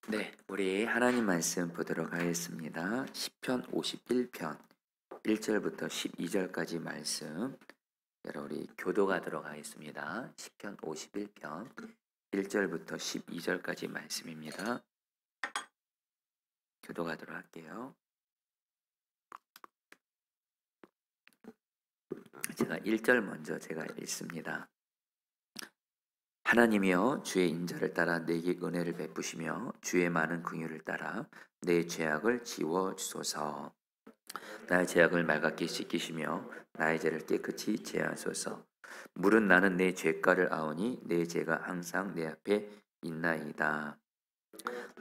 네, 우리 하나님 말씀 보도록 하겠습니다. 시편 51편 1절부터 12절까지 말씀. 여러분 우리 교도가도록 하겠습니다. 시편 51편 1절부터 12절까지 말씀입니다. 교도가도록 할게요. 제가 1절 먼저 제가 읽습니다. 하나님이여 주의 인자를 따라 내게 은혜를 베푸시며 주의 많은 긍휼을 따라 내 죄악을 지워 주소서. 나의 죄악을 맑게 씻기시며 나의 죄를 깨끗이 제하소서. 물은 나는 내 죄가를 아오니 내 죄가 항상 내 앞에 있나이다.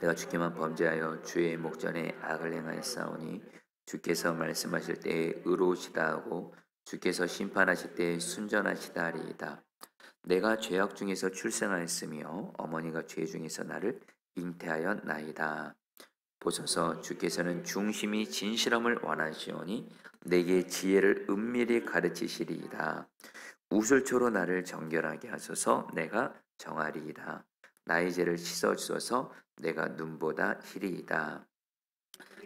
내가 주께만 범죄하여 주의 목전에 악을 행하였사오니 주께서 말씀하실 때에 의로우시다 하고 주께서 심판하실 때에 순전하시다 하리이다. 내가 죄악 중에서 출생하였으며 어머니가 죄 중에서 나를 잉태하였나이다. 보소서 주께서는 중심이 진실함을 원하시오니 내게 지혜를 은밀히 가르치시리이다. 우슬초로 나를 정결하게 하소서. 내가 정하리이다. 나의 죄를 씻어주소서. 내가 눈보다 희리이다.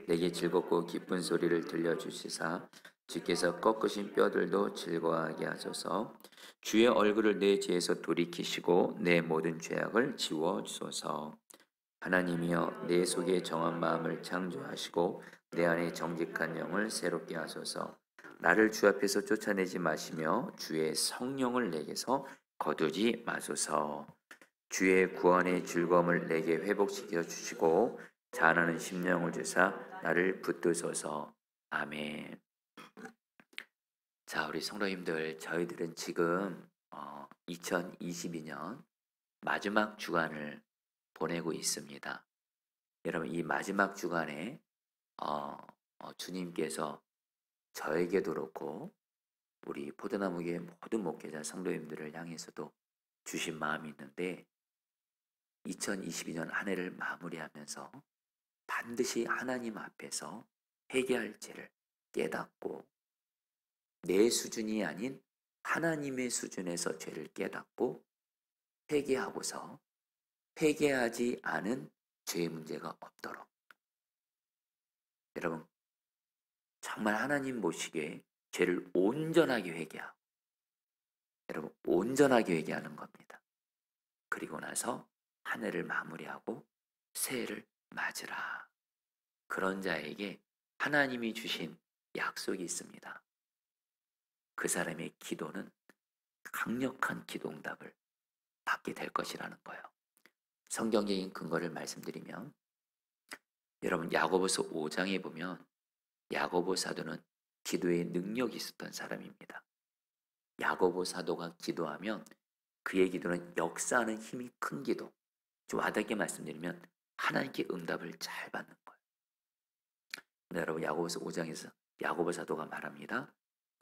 내게 즐겁고 기쁜 소리를 들려주시사 주께서 꺾으신 뼈들도 즐거워하게 하소서. 주의 얼굴을 내 죄에서 돌이키시고 내 모든 죄악을 지워주소서. 하나님이여 내 속에 정한 마음을 창조하시고 내 안에 정직한 영을 새롭게 하소서. 나를 주 앞에서 쫓아내지 마시며 주의 성령을 내게서 거두지 마소서. 주의 구원의 즐거움을 내게 회복시켜 주시고 자라는 심령을 주사 나를 붙드소서. 아멘. 자, 우리 성도님들, 저희들은 지금 2022년 마지막 주간을 보내고 있습니다. 여러분 이 마지막 주간에 주님께서 저에게도 그렇고 우리 포도나무교회 모든 목회자 성도님들을 향해서도 주신 마음이 있는데 2022년 한 해를 마무리하면서 반드시 하나님 앞에서 회개할 죄를 깨닫고 내 수준이 아닌 하나님의 수준에서 죄를 깨닫고 회개하고서 회개하지 않은 죄의 문제가 없도록 여러분 정말 하나님 보시기에 죄를 온전하게 회개하고 여러분 온전하게 회개하는 겁니다. 그리고 나서 한 해를 마무리하고 새해를 맞으라. 그런 자에게 하나님이 주신 약속이 있습니다. 그 사람의 기도는 강력한 기도응답을 받게 될 것이라는 거예요. 성경적인 근거를 말씀드리면 여러분 야고보서 5장에 보면 야고보 사도는 기도에 능력이 있었던 사람입니다. 야고보 사도가 기도하면 그의 기도는 역사하는 힘이 큰 기도. 좀 와닿게 말씀드리면 하나님께 응답을 잘 받는 거예요. 근데 여러분 야고보서 5장에서 야고보 사도가 말합니다.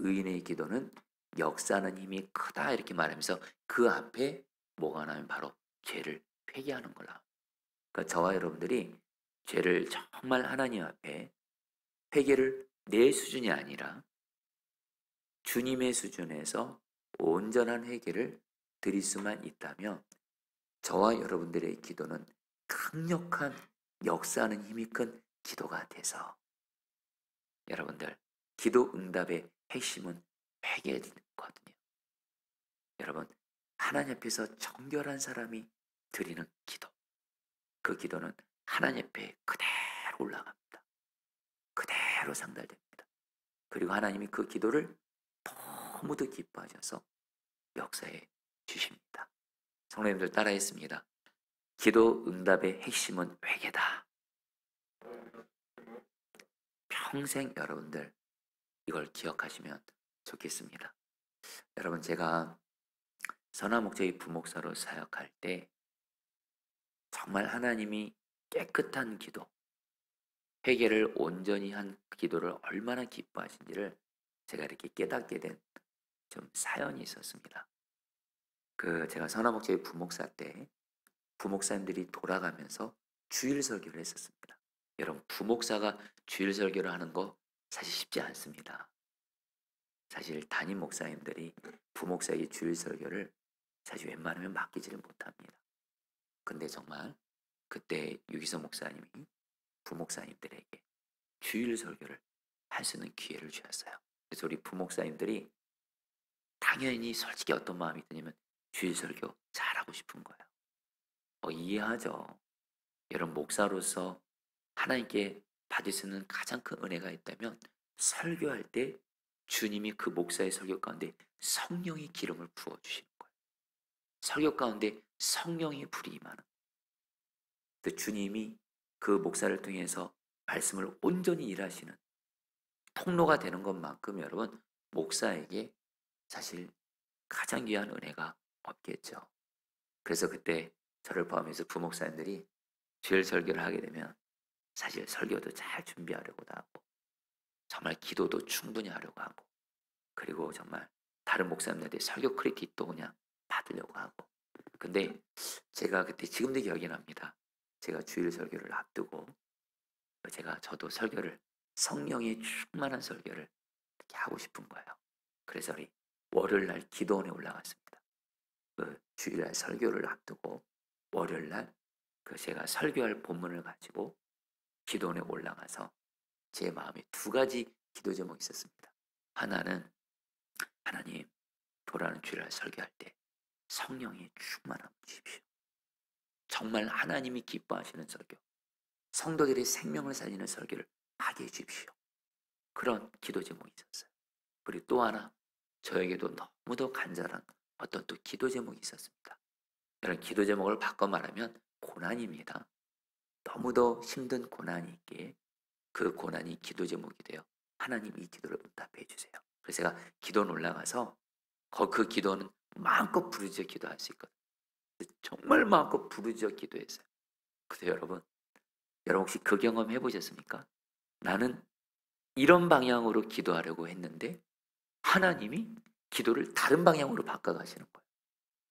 의인의 기도는 역사하는 힘이 크다 이렇게 말하면서 그 앞에 뭐가 나면 바로 죄를 회개하는 거라. 그러니까 저와 여러분들이 죄를 정말 하나님 앞에 회개를 내 수준이 아니라 주님의 수준에서 온전한 회개를 드릴 수만 있다면 저와 여러분들의 기도는 강력한 역사하는 힘이 큰 기도가 돼서 여러분들 기도 응답의 핵심은 회개거든요. 여러분 하나님 앞에서 정결한 사람이 드리는 기도 그 기도는 하나님 앞에 그대로 올라갑니다. 그대로 상달됩니다. 그리고 하나님이 그 기도를 너무도 기뻐하셔서 역사해 주십니다. 성도님들 따라했습니다. 기도 응답의 핵심은 회개다. 평생 여러분들 이걸 기억하시면 좋겠습니다. 여러분 제가 선화목적의 부목사로 사역할 때 정말 하나님이 깨끗한 기도, 회개를 온전히 한 기도를 얼마나 기뻐하신지를 제가 이렇게 깨닫게 된 좀 사연이 있었습니다. 제가 선화목적의 부목사 때 부목사님들이 돌아가면서 주일 설교를 했었습니다. 여러분 부목사가 주일 설교를 하는 거 사실 쉽지 않습니다. 사실 담임 목사님들이 부목사의 주일 설교를 사실 웬만하면 맡기지를 못합니다. 근데 정말 그때 유기성 목사님이 부목사님들에게 주일 설교를 할 수 있는 기회를 주셨어요. 그래서 우리 부목사님들이 당연히 솔직히 어떤 마음이 드냐면 주일 설교 잘하고 싶은 거예요. 이해하죠. 여러분 목사로서 하나님께 받을 수 있는 가장 큰 은혜가 있다면 설교할 때 주님이 그 목사의 설교 가운데 성령의 기름을 부어주시는 거예요. 설교 가운데 성령의 불이 임하는 거예요. 그 주님이 그 목사를 통해서 말씀을 온전히 일하시는 통로가 되는 것만큼 여러분 목사에게 사실 가장 귀한 은혜가 없겠죠. 그래서 그때 저를 포함해서 부목사님들이 주일 설교를 하게 되면 사실 설교도 잘 준비하려고 하고 정말 기도도 충분히 하려고 하고 그리고 정말 다른 목사님들한테 설교 크리틱도 그냥 받으려고 하고 근데 제가 그때 지금도 기억이 납니다. 제가 주일 설교를 앞두고 저도 설교를 성령이 충만한 설교를 이렇게 하고 싶은 거예요. 그래서 우리 월요일날 기도원에 올라갔습니다. 그 주일날 설교를 앞두고 월요일날 제가 설교할 본문을 가지고 기도원에 올라가서 제 마음에 두 가지 기도 제목이 있었습니다. 하나는 하나님 돌아오는 주일날 설교할 때 성령이 충만함 주십시오. 정말 하나님이 기뻐하시는 설교, 성도들의 생명을 살리는 설교를 하게 해주십시오. 그런 기도 제목이 있었어요. 그리고 또 하나 저에게도 너무도 간절한 어떤 또 기도 제목이 있었습니다. 이런 기도 제목을 바꿔 말하면 고난입니다. 너무도 힘든 고난이 있기에 그 고난이 기도 제목이 되어 하나님 이 기도를 응답해 주세요. 그래서 제가 기도는 올라가서 그 기도는 마음껏 부르짖어 기도할 수 있거든요. 정말 마음껏 부르짖어 기도했어요. 근데 여러분 혹시 그 경험 해보셨습니까? 나는 이런 방향으로 기도하려고 했는데 하나님이 기도를 다른 방향으로 바꿔가시는 거예요.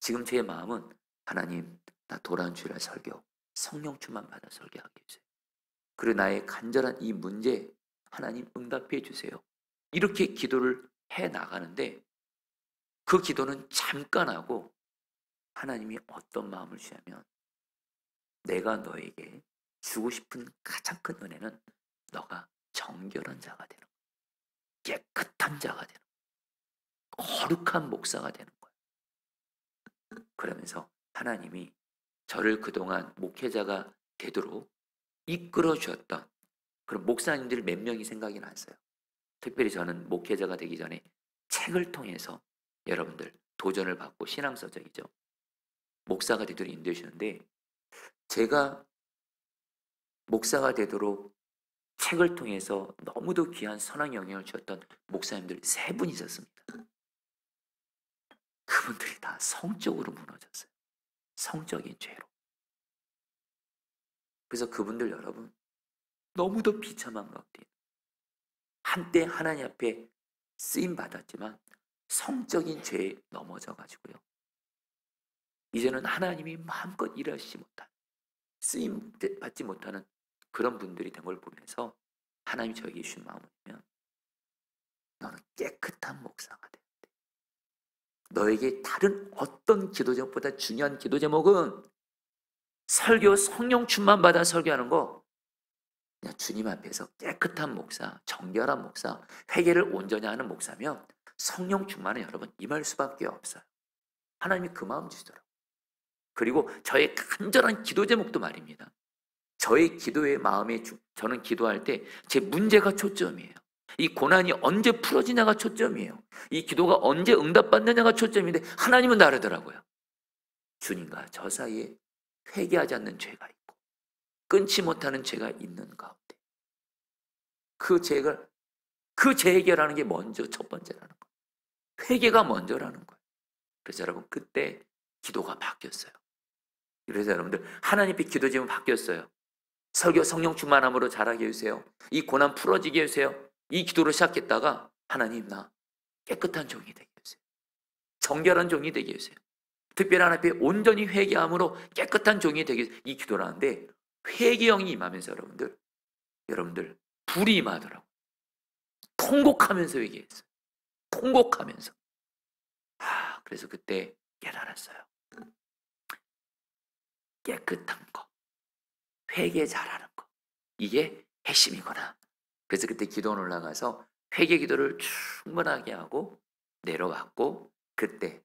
지금 제 마음은 하나님 나 돌아온 주일날 설교 성령 충만 받아 설교하게 해주세요. 그리고 나의 간절한 이 문제 하나님 응답해 주세요. 이렇게 기도를 해 나가는데 그 기도는 잠깐 하고 하나님이 어떤 마음을 주냐면 내가 너에게 주고 싶은 가장 큰 은혜는 너가 정결한 자가 되는 거야. 깨끗한 자가 되는 거야. 거룩한 목사가 되는 거야. 그러면서 하나님이 저를 그동안 목회자가 되도록 이끌어 주었던 그런 목사님들 몇 명이 생각이 났어요. 특별히 저는 목회자가 되기 전에 책을 통해서 여러분들 도전을 받고 신앙서적이죠. 목사가 되도록 인도해 주셨는데 제가 목사가 되도록 책을 통해서 너무도 귀한 선한 영향을 주었던 목사님들 3분 있었습니다. 그분들이 다 성적으로 무너졌어요. 성적인 죄로. 그래서 그분들 여러분 너무도 비참한 가운데 한때 하나님 앞에 쓰임 받았지만 성적인 죄에 넘어져 가지고요. 이제는 하나님이 마음껏 일하시지 못한 쓰임 받지 못하는 그런 분들이 된 걸 보면서 하나님이 저에게 주신 마음이면 너는 깨끗한 목사가 돼야 돼. 너에게 다른 어떤 기도 제목보다 중요한 기도 제목은 설교 성령 충만 받아 설교하는 거 그냥 주님 앞에서 깨끗한 목사, 정결한 목사, 회개를 온전히 하는 목사면 성령 충만은 여러분 임할 수밖에 없어요. 하나님이 그 마음 주시더라고요. 그리고 저의 간절한 기도 제목도 말입니다. 저의 기도의 마음에 저는 기도할 때 제 문제가 초점이에요. 이 고난이 언제 풀어지냐가 초점이에요. 이 기도가 언제 응답받느냐가 초점인데 하나님은 다르더라고요. 주님과 저 사이에 회개하지 않는 죄가 있고 끊지 못하는 죄가 있는 가운데 그 죄 해결하는 게 먼저 첫 번째라는 거예요. 회개가 먼저라는 거예요. 그래서 여러분 그때 기도가 바뀌었어요. 그래서 여러분들 하나님의 기도 제목 바뀌었어요. 설교 성령 충만함으로 자라게 해주세요. 이 고난 풀어지게 해주세요. 이 기도로 시작했다가 하나님 나 깨끗한 종이 되게 해주세요. 정결한 종이 되게 해주세요. 특별히 하나님 앞에 온전히 회개함으로 깨끗한 종이 되게 해주세요. 이 기도를 하는데 회개형이 임하면서 여러분들 불이 임하더라고요. 통곡하면서 회개했어요. 통곡하면서. 그래서 그때 깨달았어요. 깨끗한 거, 회개 잘하는 거. 이게 핵심이구나. 그래서 그때 기도원 올라가서 회개 기도를 충분하게 하고 내려왔고, 그때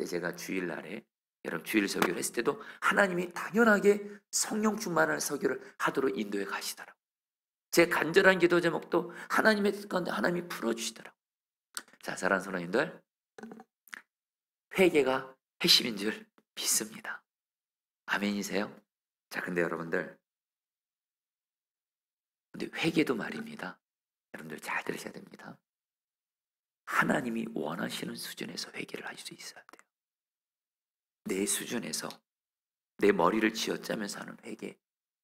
제가 주일날에 여러분 주일 설교를 했을 때도 하나님이 당연하게 성령 충만한 설교를 하도록 인도해 가시더라고요. 제 간절한 기도 제목도 하나님의 뜻 가운데 하나님이 풀어주시더라고요. 자, 사랑하는 성도님들, 회개가 핵심인 줄 믿습니다. 아멘이세요? 자, 근데 여러분들, 근데 회개도 말입니다. 여러분들 잘 들으셔야 됩니다. 하나님이 원하시는 수준에서 회개를 할 수 있어야 돼요. 내 수준에서 내 머리를 쥐어짜면서 하는 회개,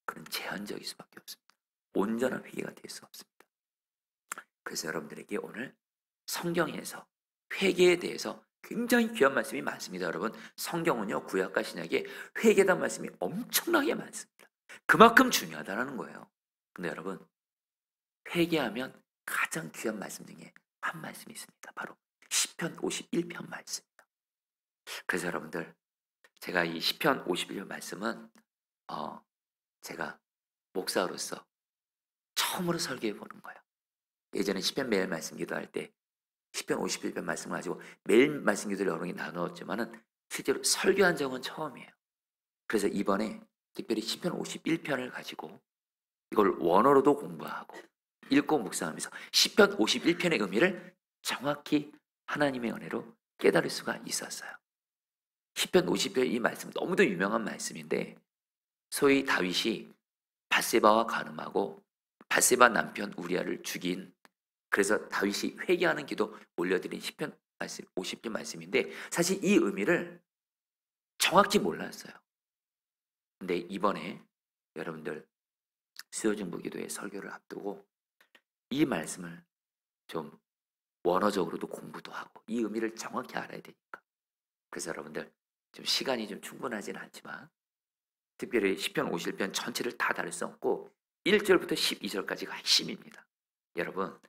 그건 제한적일 수밖에 없습니다. 온전한 회개가 될 수 없습니다. 그래서 여러분들에게 오늘 성경에서 회개에 대해서 굉장히 귀한 말씀이 많습니다. 여러분, 성경은요, 구약과 신약에 회개란 말씀이 엄청나게 많습니다. 그만큼 중요하다는 거예요. 근데 여러분, 회개하면 가장 귀한 말씀 중에 한 말씀이 있습니다. 바로 시편 51편 말씀입니다. 그래서 여러분들, 제가 이 시편 51편 말씀은 제가 목사로서 처음으로 설교해 보는 거예요. 예전에 시편 매일 말씀 기도할 때 시편 51편 말씀을 가지고 매일 말씀 기도를 여러 개 나누었지만은 실제로 설교한 적은 처음이에요. 그래서 이번에 특별히 시편 51편을 가지고 이걸 원어로도 공부하고 읽고 묵상하면서 시편 51편의 의미를 정확히 하나님의 은혜로 깨달을 수가 있었어요. 시편 50편 이 말씀 너무도 유명한 말씀인데, 소위 다윗이 밧세바와 간음하고 밧세바 남편 우리아를 죽인, 그래서 다윗이 회개하는 기도 올려드린 시편 말씀 50편 말씀인데, 사실 이 의미를 정확히 몰랐어요. 근데 이번에 여러분들 수요중보 기도회 설교를 앞두고 이 말씀을 좀 원어적으로도 공부도 하고 이 의미를 정확히 알아야 되니까, 그래서 여러분들 좀 시간이 좀 충분하지는 않지만 특별히 시편 51편 전체를 다 다룰 수 없고 1절부터 12절까지가 핵심입니다. 여러분,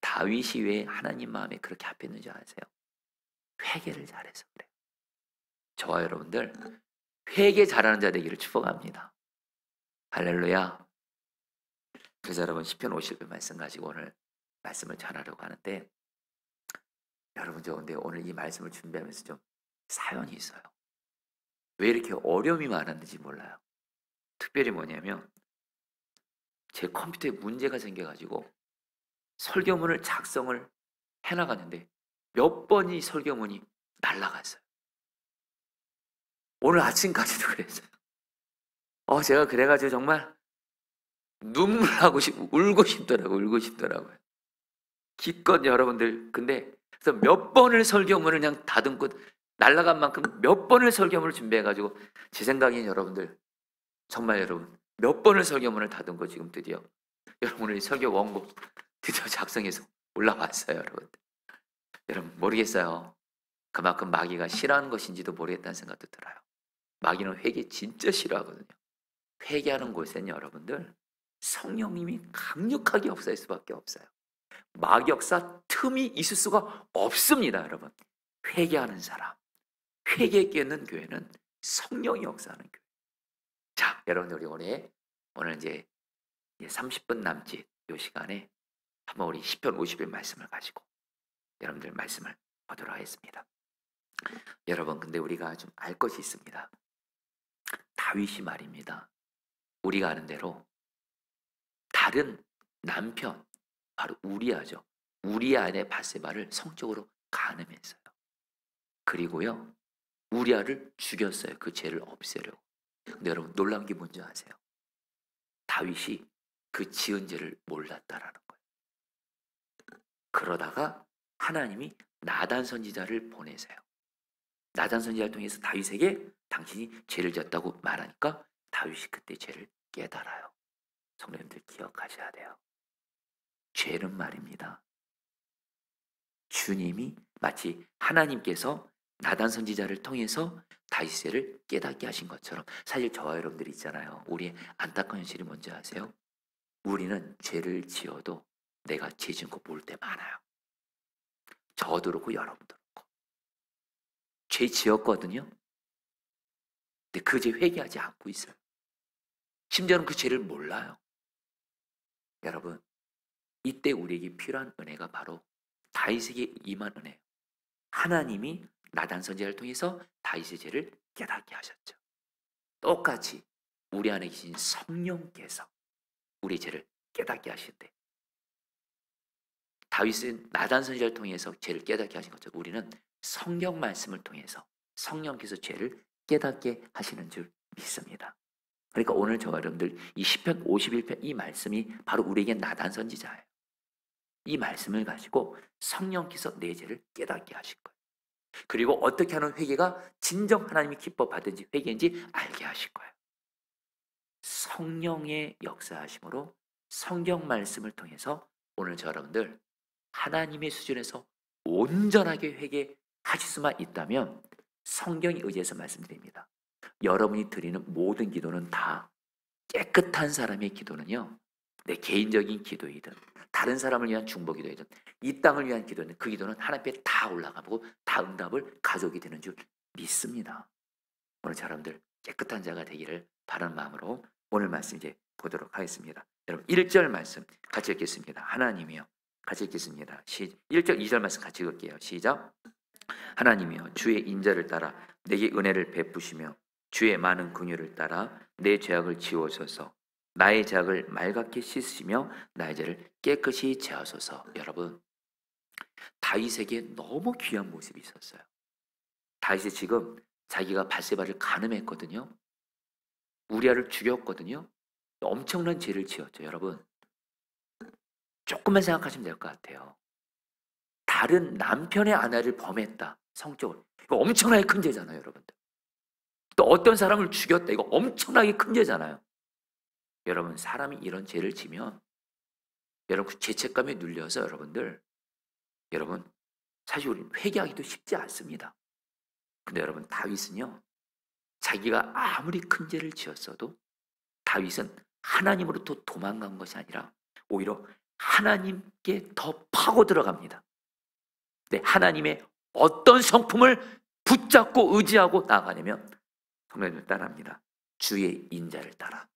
다윗이 왜 하나님 마음에 그렇게 합했는지 아세요? 회개를 잘해서 그래요. 저와 여러분들 회개 잘하는 자 되기를 축복합니다. 할렐루야. 그래서 여러분 시편 50편 말씀 가지고 오늘 말씀을 전하려고 하는데, 여러분 저 근데 오늘 이 말씀을 준비하면서 좀 사연이 있어요. 왜 이렇게 어려움이 많았는지 몰라요. 특별히 뭐냐면 제 컴퓨터에 문제가 생겨가지고 설교문을 작성을 해나갔는데 몇 번이 설교문이 날아갔어요. 오늘 아침까지도 그랬어요. 제가 그래가지고 정말 울고 싶더라고요. 기껏 여러분들, 근데 그래서 몇 번을 설교문을 그냥 다듬고 날아간 만큼 몇 번을 설교문을 준비해가지고, 제 생각엔 여러분들 정말 여러분 몇 번을 설교문을 다듬고 지금 드디어 여러분의 설교 원고 드디어 작성해서 올라왔어요. 여러분 모르겠어요. 그만큼 마귀가 싫어하는 것인지도 모르겠다는 생각도 들어요. 마귀는 회개 진짜 싫어하거든요. 회개하는 곳에는 여러분들 성령님이 강력하게 역사할 수밖에 없어요. 마귀 역사 틈이 있을 수가 없습니다. 여러분, 회개하는 사람, 회개에 깨는 교회는 성령이 역사하는 교회. 자, 여러분들 우리 오늘 이제 30분 남짓 이 시간에 한번 우리 시편 50편 말씀을 가지고 여러분들 말씀을 보도록 하겠습니다. 여러분, 근데 우리가 좀 알 것이 있습니다. 다윗이 말입니다. 우리가 아는 대로 다른 남편, 바로 우리아죠. 우리아 아내 밧세바를 성적으로 간음했어요. 그리고요, 우리아를 죽였어요. 그 죄를 없애려고. 근데 여러분 놀라운 게 뭔지 아세요? 다윗이 그 지은 죄를 몰랐다라는 거예요. 그러다가 하나님이 나단 선지자를 보내세요. 나단 선지자를 통해서 다윗에게 당신이 죄를 지었다고 말하니까 다윗이 그때 죄를 깨달아요. 성도님들 기억하셔야 돼요. 죄는 말입니다, 주님이 마치 하나님께서 나단 선지자를 통해서 다윗을 깨닫게 하신 것처럼, 사실 저와 여러분들 있잖아요. 우리의 안타까운 현실이 뭔지 아세요? 우리는 죄를 지어도 내가 죄 지은 거 모를 때 많아요. 저도 그렇고 여러분도 그렇고 죄 지었거든요. 근데 그 죄 회개하지 않고 있어요. 심지어는 그 죄를 몰라요. 여러분, 이때 우리에게 필요한 은혜가 바로 다윗에게 임한 은혜예요. 하나님이 나단 선지자를 통해서 다윗의 죄를 깨닫게 하셨죠. 똑같이 우리 안에 계신 성령께서 우리의 죄를 깨닫게 하신대. 다윗은 나단 선지자를 통해서 죄를 깨닫게 하신 것처럼 우리는 성경 말씀을 통해서 성령께서 죄를 깨닫게 하시는 줄 믿습니다. 그러니까 오늘 저와 여러분들 이 시편 51편 이 말씀이 바로 우리에게 나단 선지자예요. 이 말씀을 가지고 성령께서 내 죄를 깨닫게 하신 거예요. 그리고 어떻게 하는 회개가 진정 하나님이 기뻐 받은지 회개인지 알게 하실 거예요. 성령의 역사하심으로 성경 말씀을 통해서 오늘 저 여러분들 하나님의 수준에서 온전하게 회개하실 수만 있다면 성경에 의지해서 말씀드립니다. 여러분이 드리는 모든 기도는 다 깨끗한 사람의 기도는요, 내 개인적인 기도이든 다른 사람을 위한 중보 기도이든 이 땅을 위한 기도는 그 기도는 하나님 앞에 다 올라가고 다 응답을 가져오게 되는 줄 믿습니다. 오늘 여러분들 깨끗한 자가 되기를 바라는 마음으로 오늘 말씀 이제 보도록 하겠습니다. 여러분 1절 말씀 같이 읽겠습니다. 하나님이여, 같이 읽겠습니다. 1절 2절 말씀 같이 읽을게요. 시작. 하나님이여, 주의 인자를 따라 내게 은혜를 베푸시며 주의 많은 긍휼을 따라 내 죄악을 지워소서. 나의 죄악을 맑게 씻으시며 나의 죄를 깨끗이 제하소서. 여러분, 다윗에게 너무 귀한 모습이 있었어요. 다윗이 지금 자기가 밧세바를 간음했거든요. 우리아를 죽였거든요. 엄청난 죄를 지었죠. 여러분, 조금만 생각하시면 될 것 같아요. 다른 남편의 아내를 범했다, 성적으로. 이거 엄청나게 큰 죄잖아요, 여러분들. 또 어떤 사람을 죽였다, 이거 엄청나게 큰 죄잖아요. 여러분, 사람이 이런 죄를 지면 여러분 그 죄책감에 눌려서 여러분 사실 우리는 회개하기도 쉽지 않습니다. 근데 여러분, 다윗은요, 자기가 아무리 큰 죄를 지었어도 다윗은 하나님으로부터 도망간 것이 아니라 오히려 하나님께 더 파고 들어갑니다. 네, 하나님의 어떤 성품을 붙잡고 의지하고 나아가냐면 성령을 따라합니다. 주의 인자를 따라.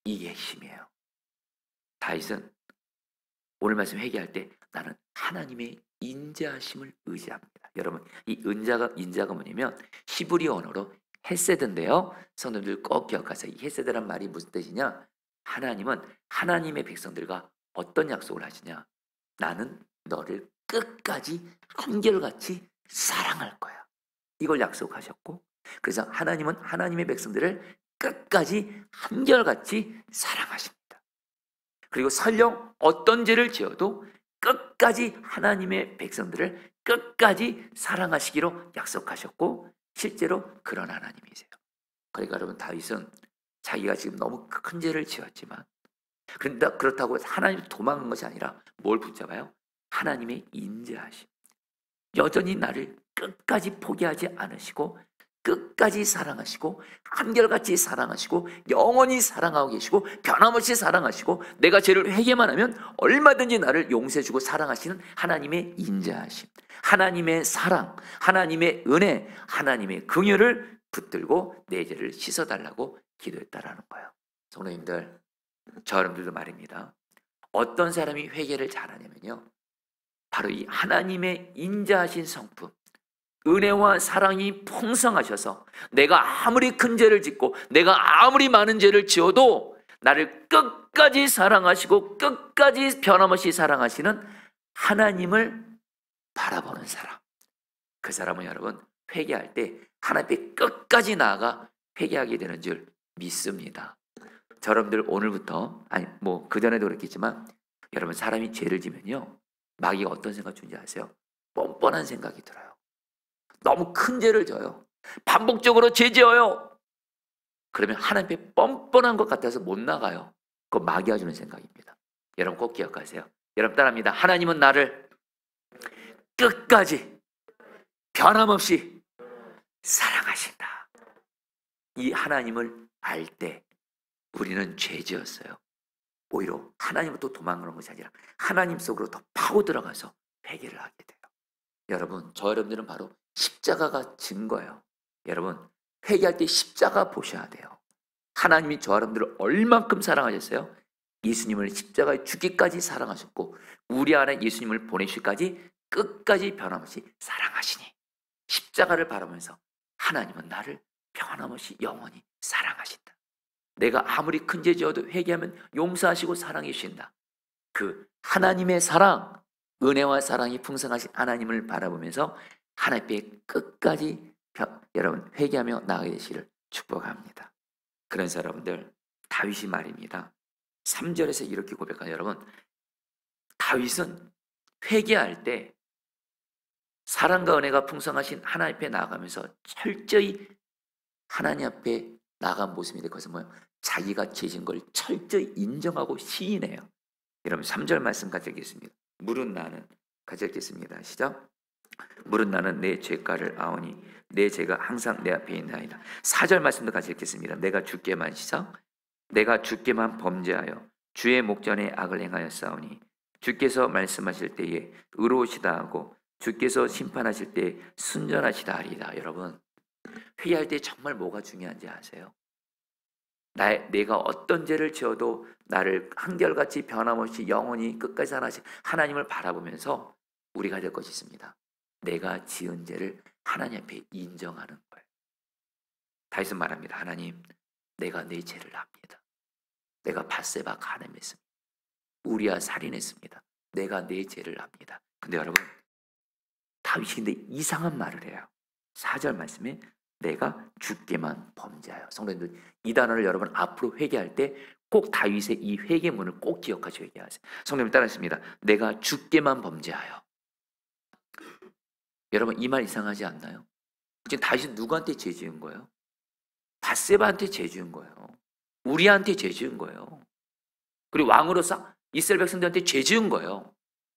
이게 힘이에요. 다윗은 오늘 말씀 회개할 때 나는 하나님의 인자하심을 의지합니다. 여러분, 이 인자가 뭐냐면 히브리 언어로 헤세드인데요. 성도들 꼭 기억하세요. 이 헤세드란 말이 무슨 뜻이냐? 하나님은 하나님의 백성들과 어떤 약속을 하시냐? 나는 너를 끝까지 한결같이 사랑할 거야. 이걸 약속하셨고, 그래서 하나님은 하나님의 백성들을 끝까지 한결같이 사랑하십니다. 그리고 설령 어떤 죄를 지어도 끝까지 하나님의 백성들을 끝까지 사랑하시기로 약속하셨고 실제로 그런 하나님이세요. 그러니까 여러분, 다윗은 자기가 지금 너무 큰 죄를 지었지만 그렇다고 하나님을 도망간 것이 아니라 뭘 붙잡아요? 하나님의 인자하심. 여전히 나를 끝까지 포기하지 않으시고 끝까지 사랑하시고 한결같이 사랑하시고 영원히 사랑하고 계시고 변함없이 사랑하시고 내가 죄를 회개만 하면 얼마든지 나를 용서해주고 사랑하시는 하나님의 인자하심, 하나님의 사랑, 하나님의 은혜, 하나님의 긍휼을 붙들고 내 죄를 씻어달라고 기도했다라는 거예요. 성도님들, 저 여러분들도 말입니다. 어떤 사람이 회개를 잘하냐면요, 바로 이 하나님의 인자하신 성품, 은혜와 사랑이 풍성하셔서 내가 아무리 큰 죄를 짓고 내가 아무리 많은 죄를 지어도 나를 끝까지 사랑하시고 끝까지 변함없이 사랑하시는 하나님을 바라보는 사람, 그 사람은 여러분 회개할 때 하나님 앞에 끝까지 나아가 회개하게 되는 줄 믿습니다. 저 여러분들 오늘부터, 아니 뭐 그전에도 그랬겠지만, 여러분 사람이 죄를 지면요, 마귀가 어떤 생각 주는지 아세요? 뻔뻔한 생각이 들어요. 너무 큰 죄를 져요. 반복적으로 죄 지어요. 그러면 하나님 앞에 뻔뻔한 것 같아서 못 나가요. 그거 마귀가 주는 생각입니다. 여러분 꼭 기억하세요. 여러분 따라합니다. 하나님은 나를 끝까지 변함없이 사랑하신다. 이 하나님을 알 때 우리는 죄 지었어요. 오히려 하나님부터 도망가는 것이 아니라 하나님 속으로 더 파고 들어가서 회개를 하게 돼요. 여러분, 저 여러분들은 바로 십자가가 증거예요. 여러분, 회개할 때 십자가 보셔야 돼요. 하나님이 저 여러분들을 얼만큼 사랑하셨어요? 예수님을 십자가에 죽기까지 사랑하셨고 우리 안에 예수님을 보내시기까지 끝까지 변함없이 사랑하시니 십자가를 바라보면서 하나님은 나를 변함없이 영원히 사랑하신다. 내가 아무리 큰 죄 지어도 회개하면 용서하시고 사랑해 주신다. 그 하나님의 사랑, 은혜와 사랑이 풍성하신 하나님을 바라보면서 하나님께 끝까지 여러분 회개하며 나아가게 되시기를 축복합니다. 그래서 여러분들 다윗이 말입니다. 3절에서 이렇게 고백하는 여러분, 다윗은 회개할 때 사랑과 은혜가 풍성하신 하나님 앞에 나아가면서 철저히 하나님 앞에 나아간 모습인데 그것은 뭐예요? 자기가 죄진 걸 철저히 인정하고 시인해요. 여러분 3절 말씀 같이 읽겠습니다. 물은 나는 같이 읽겠습니다. 시작. 물은 나는 내 죄가를 아오니 내 죄가 항상 내 앞에 있나이다. 4절 말씀도 같이 읽겠습니다. 내가 주께만 시작. 내가 주께만 범죄하여 주의 목전에 악을 행하였사오니 주께서 말씀하실 때에 의로우시다 하고 주께서 심판하실 때에 순전하시다 하리이다. 여러분 회개할 때 정말 뭐가 중요한지 아세요? 내가 어떤 죄를 지어도 나를 한결같이 변함없이 영원히 끝까지 사랑하신 하나님을 바라보면서 우리가 될 것이 있습니다. 내가 지은 죄를 하나님 앞에 인정하는 거예요. 다윗은 말합니다. 하나님, 내가 내 죄를 압니다. 내가 밧세바 간음했습니다. 우리아 살인했습니다. 내가 내 죄를 압니다. 근데 여러분 다윗이 근데 이상한 말을 해요. 4절 말씀에 내가 주께만 범죄하여. 성도님들 이 단어를 여러분 앞으로 회개할 때 꼭 다윗의 이 회개문을 꼭 기억하시고 회개하세요. 성도님 따라했습니다. 내가 주께만 범죄하여. 여러분 이 말 이상하지 않나요? 지금 다윗은 누구한테 죄 지은 거예요? 밧세바한테 죄 지은 거예요. 우리한테 죄 지은 거예요. 그리고 왕으로서 이스라엘 백성들한테 죄 지은 거예요.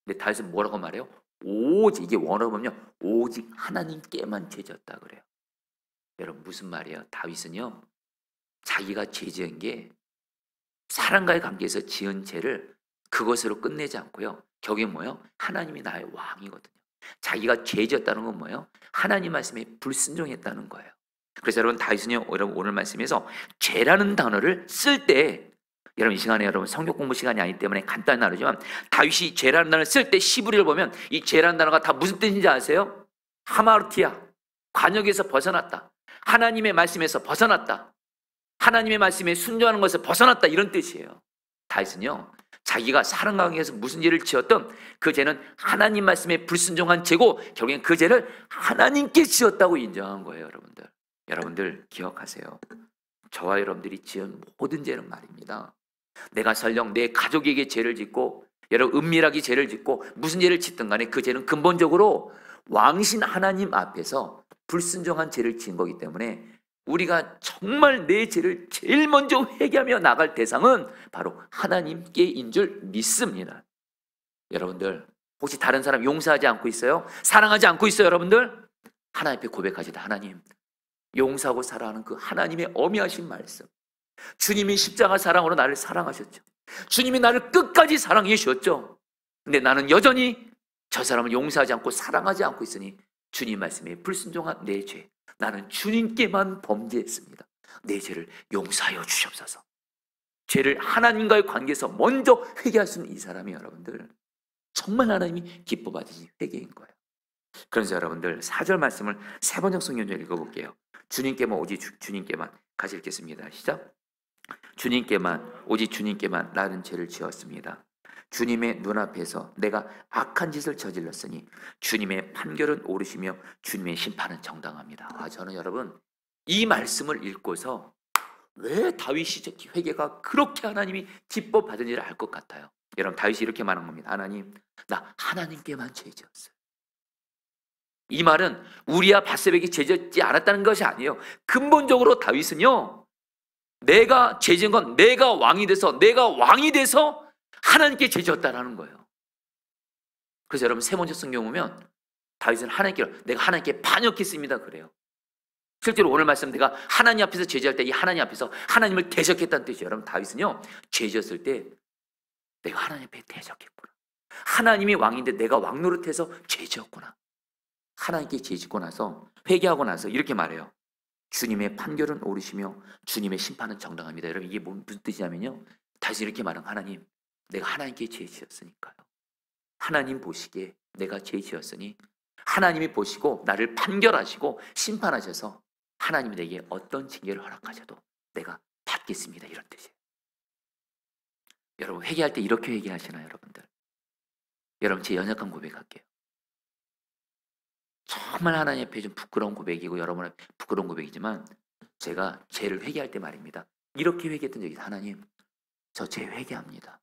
근데 다윗은 뭐라고 말해요? 오직 이게 원어로 보면 오직 하나님께만 죄 지었다 그래요. 여러분 무슨 말이에요? 다윗은요 자기가 죄 지은 게 사람과의 관계에서 지은 죄를 그것으로 끝내지 않고요. 결국에 뭐예요? 하나님이 나의 왕이거든요. 자기가 죄 지었다는 건 뭐예요? 하나님 말씀에 불순종했다는 거예요. 그래서 여러분 다윗은요 여러분 오늘 말씀에서 죄라는 단어를 쓸 때 여러분 이 시간에 여러분 성경 공부 시간이 아니기 때문에 간단히 나누지만 다윗이 죄라는 단어를 쓸 때 시브리를 보면 이 죄라는 단어가 다 무슨 뜻인지 아세요? 하마르티아, 관역에서 벗어났다. 하나님의 말씀에서 벗어났다. 하나님의 말씀에 순종하는 것에서 벗어났다 이런 뜻이에요. 다윗은요 자기가 사랑과 관계에서 무슨 죄를 지었던 그 죄는 하나님 말씀에 불순종한 죄고 결국엔 그 죄를 하나님께 지었다고 인정한 거예요. 여러분들 기억하세요. 저와 여러분들이 지은 모든 죄는 말입니다. 내가 설령 내 가족에게 죄를 짓고 여러분 은밀하게 죄를 짓고 무슨 죄를 짓든 간에 그 죄는 근본적으로 왕신 하나님 앞에서 불순종한 죄를 지은 거기 때문에 우리가 정말 내 죄를 제일 먼저 회개하며 나갈 대상은 바로 하나님께인 줄 믿습니다. 여러분들 혹시 다른 사람 용서하지 않고 있어요? 사랑하지 않고 있어요? 여러분들 하나님 앞에 고백하시다. 하나님 용서하고 사랑하는 그 하나님의 어미하신 말씀, 주님이 십자가 사랑으로 나를 사랑하셨죠. 주님이 나를 끝까지 사랑해 주셨죠. 근데 나는 여전히 저 사람을 용서하지 않고 사랑하지 않고 있으니 주님 말씀에 불순종한 내 죄, 나는 주님께만 범죄했습니다. 내 죄를 용서하여 주시옵소서. 죄를 하나님과의 관계에서 먼저 회개할 수 있는 이 사람이 여러분들 정말 하나님이 기뻐 받으신 회개인 거예요. 그래서 여러분들 4절 말씀을 세 번역 성경을 읽어볼게요. 주님께만 오직 주님께만 같이 읽겠습니다. 시작. 주님께만 오직 주님께만 나는 죄를 지었습니다. 주님의 눈앞에서 내가 악한 짓을 저질렀으니 주님의 판결은 옳으시며 주님의 심판은 정당합니다. 저는 여러분 이 말씀을 읽고서 왜 다윗이 회개가 그렇게 하나님이 기뻐 받은지를 알 것 같아요. 여러분 다윗이 이렇게 말한 겁니다. 하나님 나 하나님께만 죄 지었어요. 이 말은 우리야 밧세바에게 죄 짓지 않았다는 것이 아니에요. 근본적으로 다윗은요 내가 죄 지은 건 내가 왕이 돼서 하나님께 죄 지었다라는 거예요. 그래서 여러분 세 번째 성경 보면 다윗은 내가 하나님께 반역했습니다 그래요. 실제로 오늘 말씀 내가 하나님 앞에서 죄 지을 때 이 하나님 앞에서 하나님을 대적했다는 뜻이에요. 여러분 다윗은요 죄 지었을 때 내가 하나님 앞에 대적했구나. 하나님이 왕인데 내가 왕 노릇해서 죄 지었구나. 하나님께 죄 짓고 나서 회개하고 나서 이렇게 말해요. 주님의 판결은 옳으시며 주님의 심판은 정당합니다. 여러분 이게 무슨 뜻이냐면요. 다시 이렇게 말하면 하나님, 내가 하나님께 죄 지었으니까요. 하나님 보시기에 내가 죄 지었으니 하나님이 보시고 나를 판결하시고 심판하셔서 하나님이 내게 어떤 징계를 허락하셔도 내가 받겠습니다. 이런 뜻이에요. 여러분 회개할 때 이렇게 회개하시나요, 여러분들? 여러분 제 연약한 고백할게요. 정말 하나님 앞에 좀 부끄러운 고백이고 여러분 앞에 부끄러운 고백이지만 제가 죄를 회개할 때 말입니다. 이렇게 회개했던 적이 있어요. 하나님, 저 죄 회개합니다.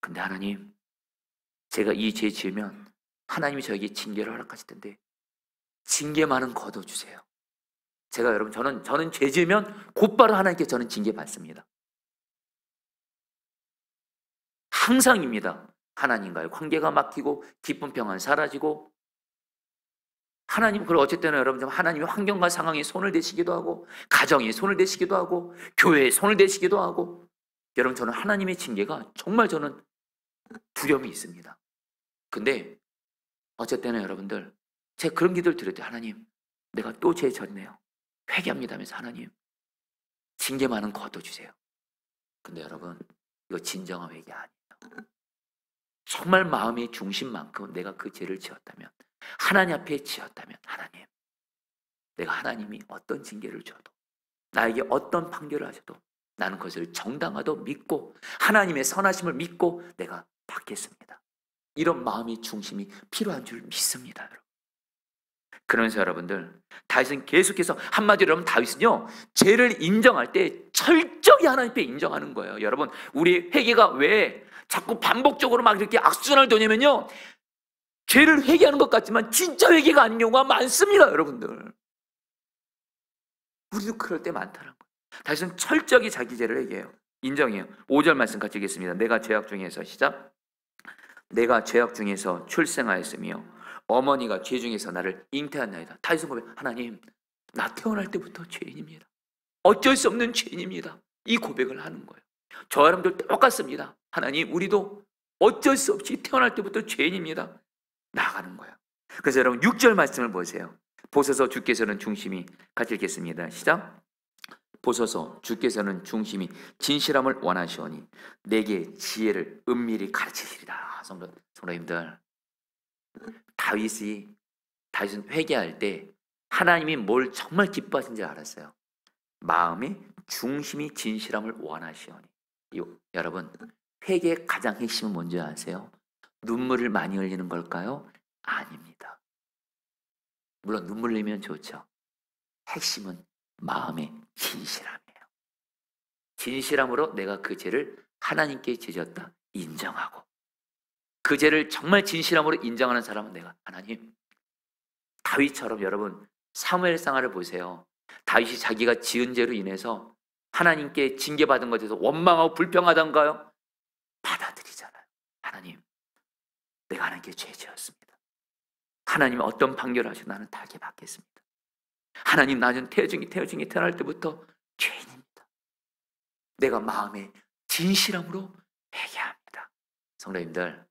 근데 하나님, 제가 이 죄 지으면 하나님이 저에게 징계를 허락하실 텐데 징계만은 거둬주세요. 제가 여러분 저는 죄 지으면 곧바로 하나님께 저는 징계 받습니다. 항상입니다. 하나님과의 관계가 막히고 기쁜 평안 사라지고 하나님, 그리고 어쨌든 여러분 하나님이 환경과 상황에 손을 대시기도 하고 가정에 손을 대시기도 하고 교회에 손을 대시기도 하고 여러분 저는 하나님의 징계가 정말 저는 두려움이 있습니다. 근데 어쨌든 여러분들 제가 그런 기도를 드릴 때 하나님, 내가 또 죄 졌네요. 회개합니다면서 하나님 징계만은 거둬주세요. 근데 여러분 이거 진정한 회개 아니에요. 정말 마음의 중심만큼 내가 그 죄를 지었다면 하나님 앞에 지었다면 하나님, 내가 하나님이 어떤 징계를 줘도 나에게 어떤 판결을 하셔도 나는 그것을 정당하도 믿고 하나님의 선하심을 믿고 내가 받겠습니다. 이런 마음의 중심이 필요한 줄 믿습니다. 여러분. 그러면서 여러분들 다윗은 계속해서 한마디로 여러분 다윗은요 죄를 인정할 때 철저히 하나님 앞에 인정하는 거예요. 여러분 우리 회개가 왜 자꾸 반복적으로 막 이렇게 악순환을 도냐면요 죄를 회개하는 것 같지만 진짜 회개가 아닌 경우가 많습니다. 여러분들 우리도 그럴 때 많다는 거예요. 다윗은 철저히 자기 죄를 회개해요. 인정해요. 5절 말씀 같이 읽겠습니다. 내가 죄악 중에서 시작. 내가 죄악 중에서 출생하였으며 어머니가 죄 중에서 나를 잉태하나이다. 다윗은 고백, 하나님 나 태어날 때부터 죄인입니다. 어쩔 수 없는 죄인입니다. 이 고백을 하는 거예요. 저 사람들 똑같습니다. 하나님 우리도 어쩔 수 없이 태어날 때부터 죄인입니다. 나가는 거예요. 그래서 여러분 6절 말씀을 보세요. 보소서 주께서는 중심이 같이 읽겠습니다. 시작. 보소서 주께서는 중심이 진실함을 원하시오니 내게 지혜를 은밀히 가르치시리다. 성도님들 다윗은 회개할 때 하나님이 뭘 정말 기뻐하신지 알았어요. 마음의 중심이 진실함을 원하시오니. 여러분 회개의 가장 핵심은 뭔지 아세요? 눈물을 많이 흘리는 걸까요? 아닙니다. 물론 눈물 흘리면 좋죠. 핵심은 마음의 진실함이에요. 진실함으로 내가 그 죄를 하나님께 지었다 인정하고 그 죄를 정말 진실함으로 인정하는 사람은 내가 하나님, 다윗처럼 여러분 사무엘상하를 보세요. 다윗이 자기가 지은 죄로 인해서 하나님께 징계받은 것에 대해서 원망하고 불평하던가요? 받아들이잖아요. 하나님, 내가 하나님께 죄 지었습니다. 하나님이 어떤 판결을 하셔도 나는 달게 받겠습니다. 하나님, 나는 태중이 태어날 때부터 죄인입니다. 내가 마음에 진실함으로 회개합니다. 성도님들,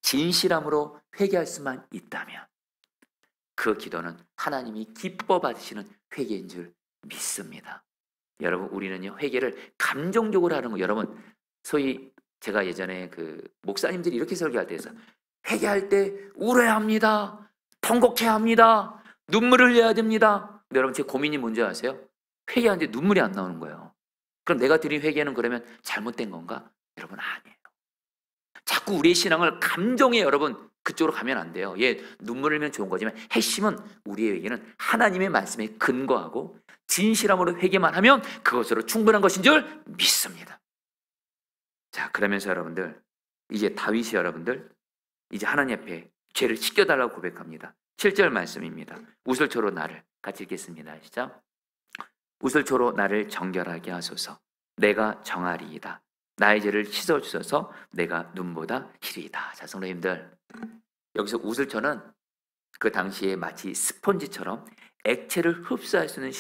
진실함으로 회개할 수만 있다면 그 기도는 하나님이 기뻐 받으시는 회개인 줄 믿습니다. 여러분 우리는요 회개를 감정적으로 하는 거, 여러분 소위 제가 예전에 그 목사님들이 이렇게 설교할 때에서 회개할 때 울어야 합니다. 통곡해야 합니다. 눈물을 흘려야 됩니다. 근데 여러분 제 고민이 뭔지 아세요? 회개하는데 눈물이 안 나오는 거예요. 그럼 내가 드린 회개는 그러면 잘못된 건가? 여러분 아니에요. 자꾸 우리의 신앙을 감정에 여러분 그쪽으로 가면 안 돼요. 예, 눈물 흘리면 좋은 거지만 핵심은 우리의 회개는 하나님의 말씀에 근거하고 진실함으로 회개만 하면 그것으로 충분한 것인 줄 믿습니다. 자, 그러면서 여러분들 이제 다윗이 여러분들 이제 하나님 앞에 죄를 씻겨달라고 고백합니다. 7절 말씀입니다. 우슬초로 나를 같이 읽겠습니다. 시작. 우슬초로 나를 정결하게 하소서. 내가 정하리이다. 나의 죄를 씻어주셔서 내가 눈보다 희리이다. 자, 성도님들 여기서 우슬초는 그 당시에 마치 스펀지처럼 액체를 흡수할 수 있는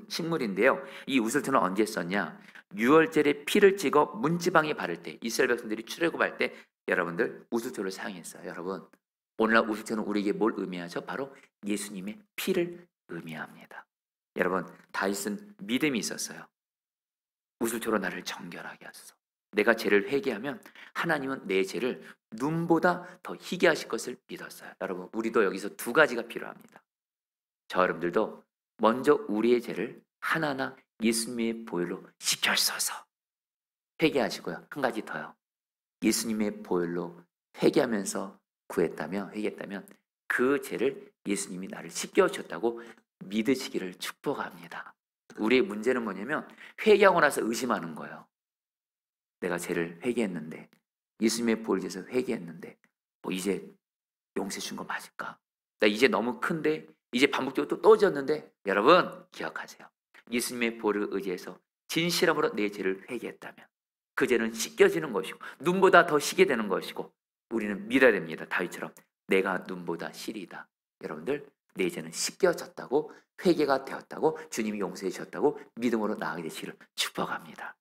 식물인데요. 이 우슬초는 언제 썼냐? 유월절에 피를 찍어 문지방에 바를 때 이스라엘 백성들이 출애굽할 때 여러분들 우슬초를 사용했어요. 여러분 오늘날 우슬초는 우리에게 뭘 의미하죠? 바로 예수님의 피를 의미합니다. 여러분, 다윗은 믿음이 있었어요. 우슬초로 나를 정결하게 하소서. 내가 죄를 회개하면 하나님은 내 죄를 눈보다 더 희게 하실 것을 믿었어요. 여러분, 우리도 여기서 두 가지가 필요합니다. 저 여러분들도 먼저 우리의 죄를 하나하나 예수님의 보혈로 씻겨주소서 회개하시고요. 한 가지 더요. 예수님의 보혈로 회개하면서 회개했다면 그 죄를 예수님이 나를 씻겨주셨다고 믿으시기를 축복합니다. 우리의 문제는 뭐냐면 회개하고 나서 의심하는 거예요. 내가 죄를 회개했는데, 예수님의 보혈에서 회개했는데 이제 용서해 준 거 맞을까? 나 이제 너무 큰데, 이제 반복적으로 또 졌는데. 여러분 기억하세요. 예수님의 보혈을 의지해서 진실함으로 내 죄를 회개했다면 그 죄는 씻겨지는 것이고 눈보다 더 시게 되는 것이고, 우리는 믿어야 됩니다. 다윗처럼 내가 눈보다 시리다. 여러분들, 내 죄는 씻겨졌다고, 회개가 되었다고, 주님이 용서해 주셨다고 믿음으로 나아가게 되시기를 축복합니다.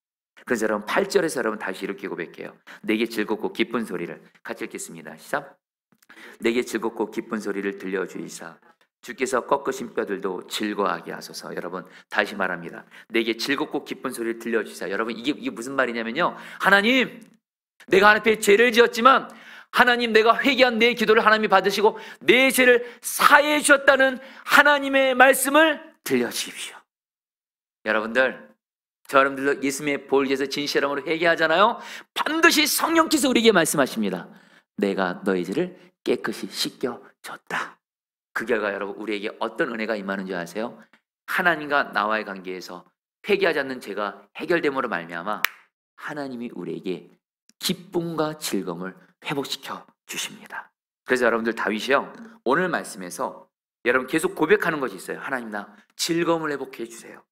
그래서 여러분 8절에서 여러분 다시 이렇게 고백해요. 내게 즐겁고 기쁜 소리를 같이 읽겠습니다. 시작. 내게 즐겁고 기쁜 소리를 들려주이사 주께서 꺾으신 뼈들도 즐거워하게 하소서. 여러분 다시 말합니다. 내게 즐겁고 기쁜 소리를 들려주이사. 여러분 이게 무슨 말이냐면요, 하나님, 내가 하나님 앞에 죄를 지었지만 하나님, 내가 회개한 내 기도를 하나님이 받으시고 내 죄를 사해해 주셨다는 하나님의 말씀을 들려주십시오. 여러분들, 저 여러분들도 예수님의 보혈에서 진실함으로 회개하잖아요. 반드시 성령께서 우리에게 말씀하십니다. 내가 너희 죄를 깨끗이 씻겨줬다. 그 결과 여러분, 우리에게 어떤 은혜가 임하는 줄 아세요? 하나님과 나와의 관계에서 회개하지 않는 죄가 해결됨으로 말미암아 하나님이 우리에게 기쁨과 즐거움을 회복시켜 주십니다. 그래서 여러분들, 다윗이요, 오늘 말씀에서 여러분 계속 고백하는 것이 있어요. 하나님, 나 즐거움을 회복해 주세요.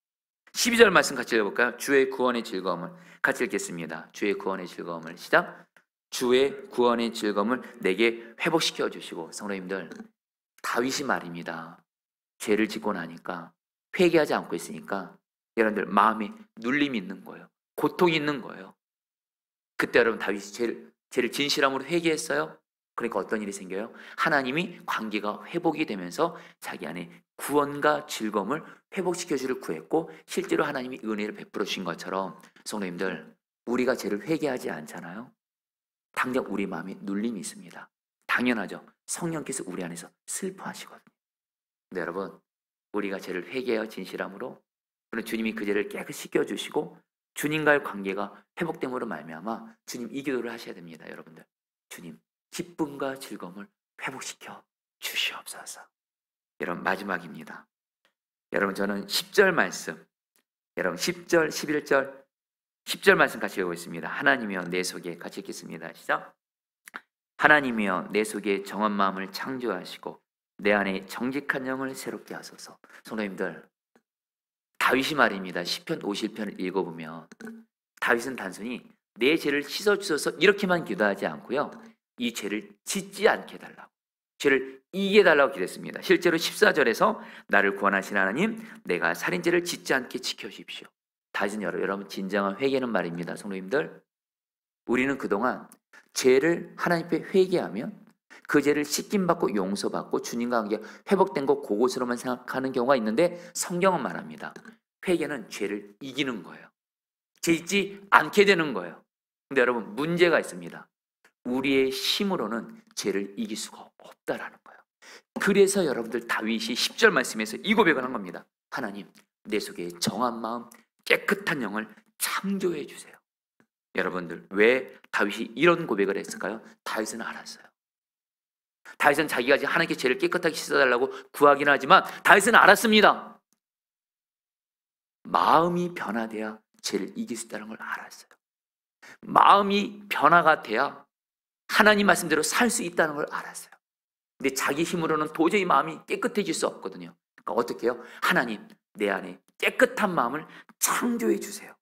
12절 말씀 같이 읽어볼까요? 주의 구원의 즐거움을 같이 읽겠습니다. 주의 구원의 즐거움을 시작. 주의 구원의 즐거움을 내게 회복시켜 주시고. 성도님들, 다윗이 말입니다. 죄를 짓고 나니까 회개하지 않고 있으니까 여러분들 마음에 눌림이 있는 거예요. 고통이 있는 거예요. 그때 여러분 다윗이 죄를 진실함으로 회개했어요. 그러니까 어떤 일이 생겨요? 하나님이 관계가 회복이 되면서 자기 안에 구원과 즐거움을 회복시켜주기를 구했고, 실제로 하나님이 은혜를 베풀어 주신 것처럼 성도님들, 우리가 죄를 회개하지 않잖아요. 당장 우리 마음에 눌림이 있습니다. 당연하죠. 성령께서 우리 안에서 슬퍼하시거든요. 근데 여러분, 우리가 죄를 회개해요, 진실함으로. 그럼 주님이 그 죄를 깨끗이 씻겨주시고 주님과의 관계가 회복됨으로 말미암아 주님 이 기도를 하셔야 됩니다. 여러분들, 주님, 기쁨과 즐거움을 회복시켜 주시옵소서. 여러분, 마지막입니다. 여러분, 저는 10절 말씀, 여러분 10절, 11절, 10절 말씀 같이 읽어보겠습니다. 하나님이여 내 속에, 같이 읽겠습니다. 시작. 하나님이여 내 속에 정한 마음을 창조하시고 내 안에 정직한 영을 새롭게 하소서. 성도님들, 다윗이 말입니다. 시편 51편을 읽어보면 다윗은 단순히 내 죄를 씻어주셔서 이렇게만 기도하지 않고요, 이 죄를 짓지 않게 해달라고, 죄를 이기게 해달라고 기도했습니다. 실제로 14절에서 나를 구원하신 하나님, 내가 살인죄를 짓지 않게 지켜주십시오. 다윗은 여러분 진정한 회개는 말입니다. 성도님들, 우리는 그동안 죄를 하나님 앞에 회개하면 그 죄를 씻김받고 용서받고 주님과 관계 회복된 거 그것으로만 생각하는 경우가 있는데, 성경은 말합니다. 회개는 죄를 이기는 거예요. 죄 짓지 않게 되는 거예요. 근데 여러분, 문제가 있습니다. 우리의 힘으로는 죄를 이길 수가 없다라는 거예요. 그래서 여러분들, 다윗이 10절 말씀에서 이 고백을 한 겁니다. 하나님, 내 속에 정한 마음, 깨끗한 영을 창조해 주세요. 여러분들, 왜 다윗이 이런 고백을 했을까요? 다윗은 알았어요. 다윗은 자기가 하나님께 죄를 깨끗하게 씻어달라고 구하긴 하지만 다윗은 알았습니다. 마음이 변화돼야 죄를 이길 수 있다는 걸 알았어요. 마음이 변화가 돼야 하나님 말씀대로 살 수 있다는 걸 알았어요. 근데 자기 힘으로는 도저히 마음이 깨끗해질 수 없거든요. 그러니까 어떻게 해요? 하나님, 내 안에 깨끗한 마음을 창조해 주세요.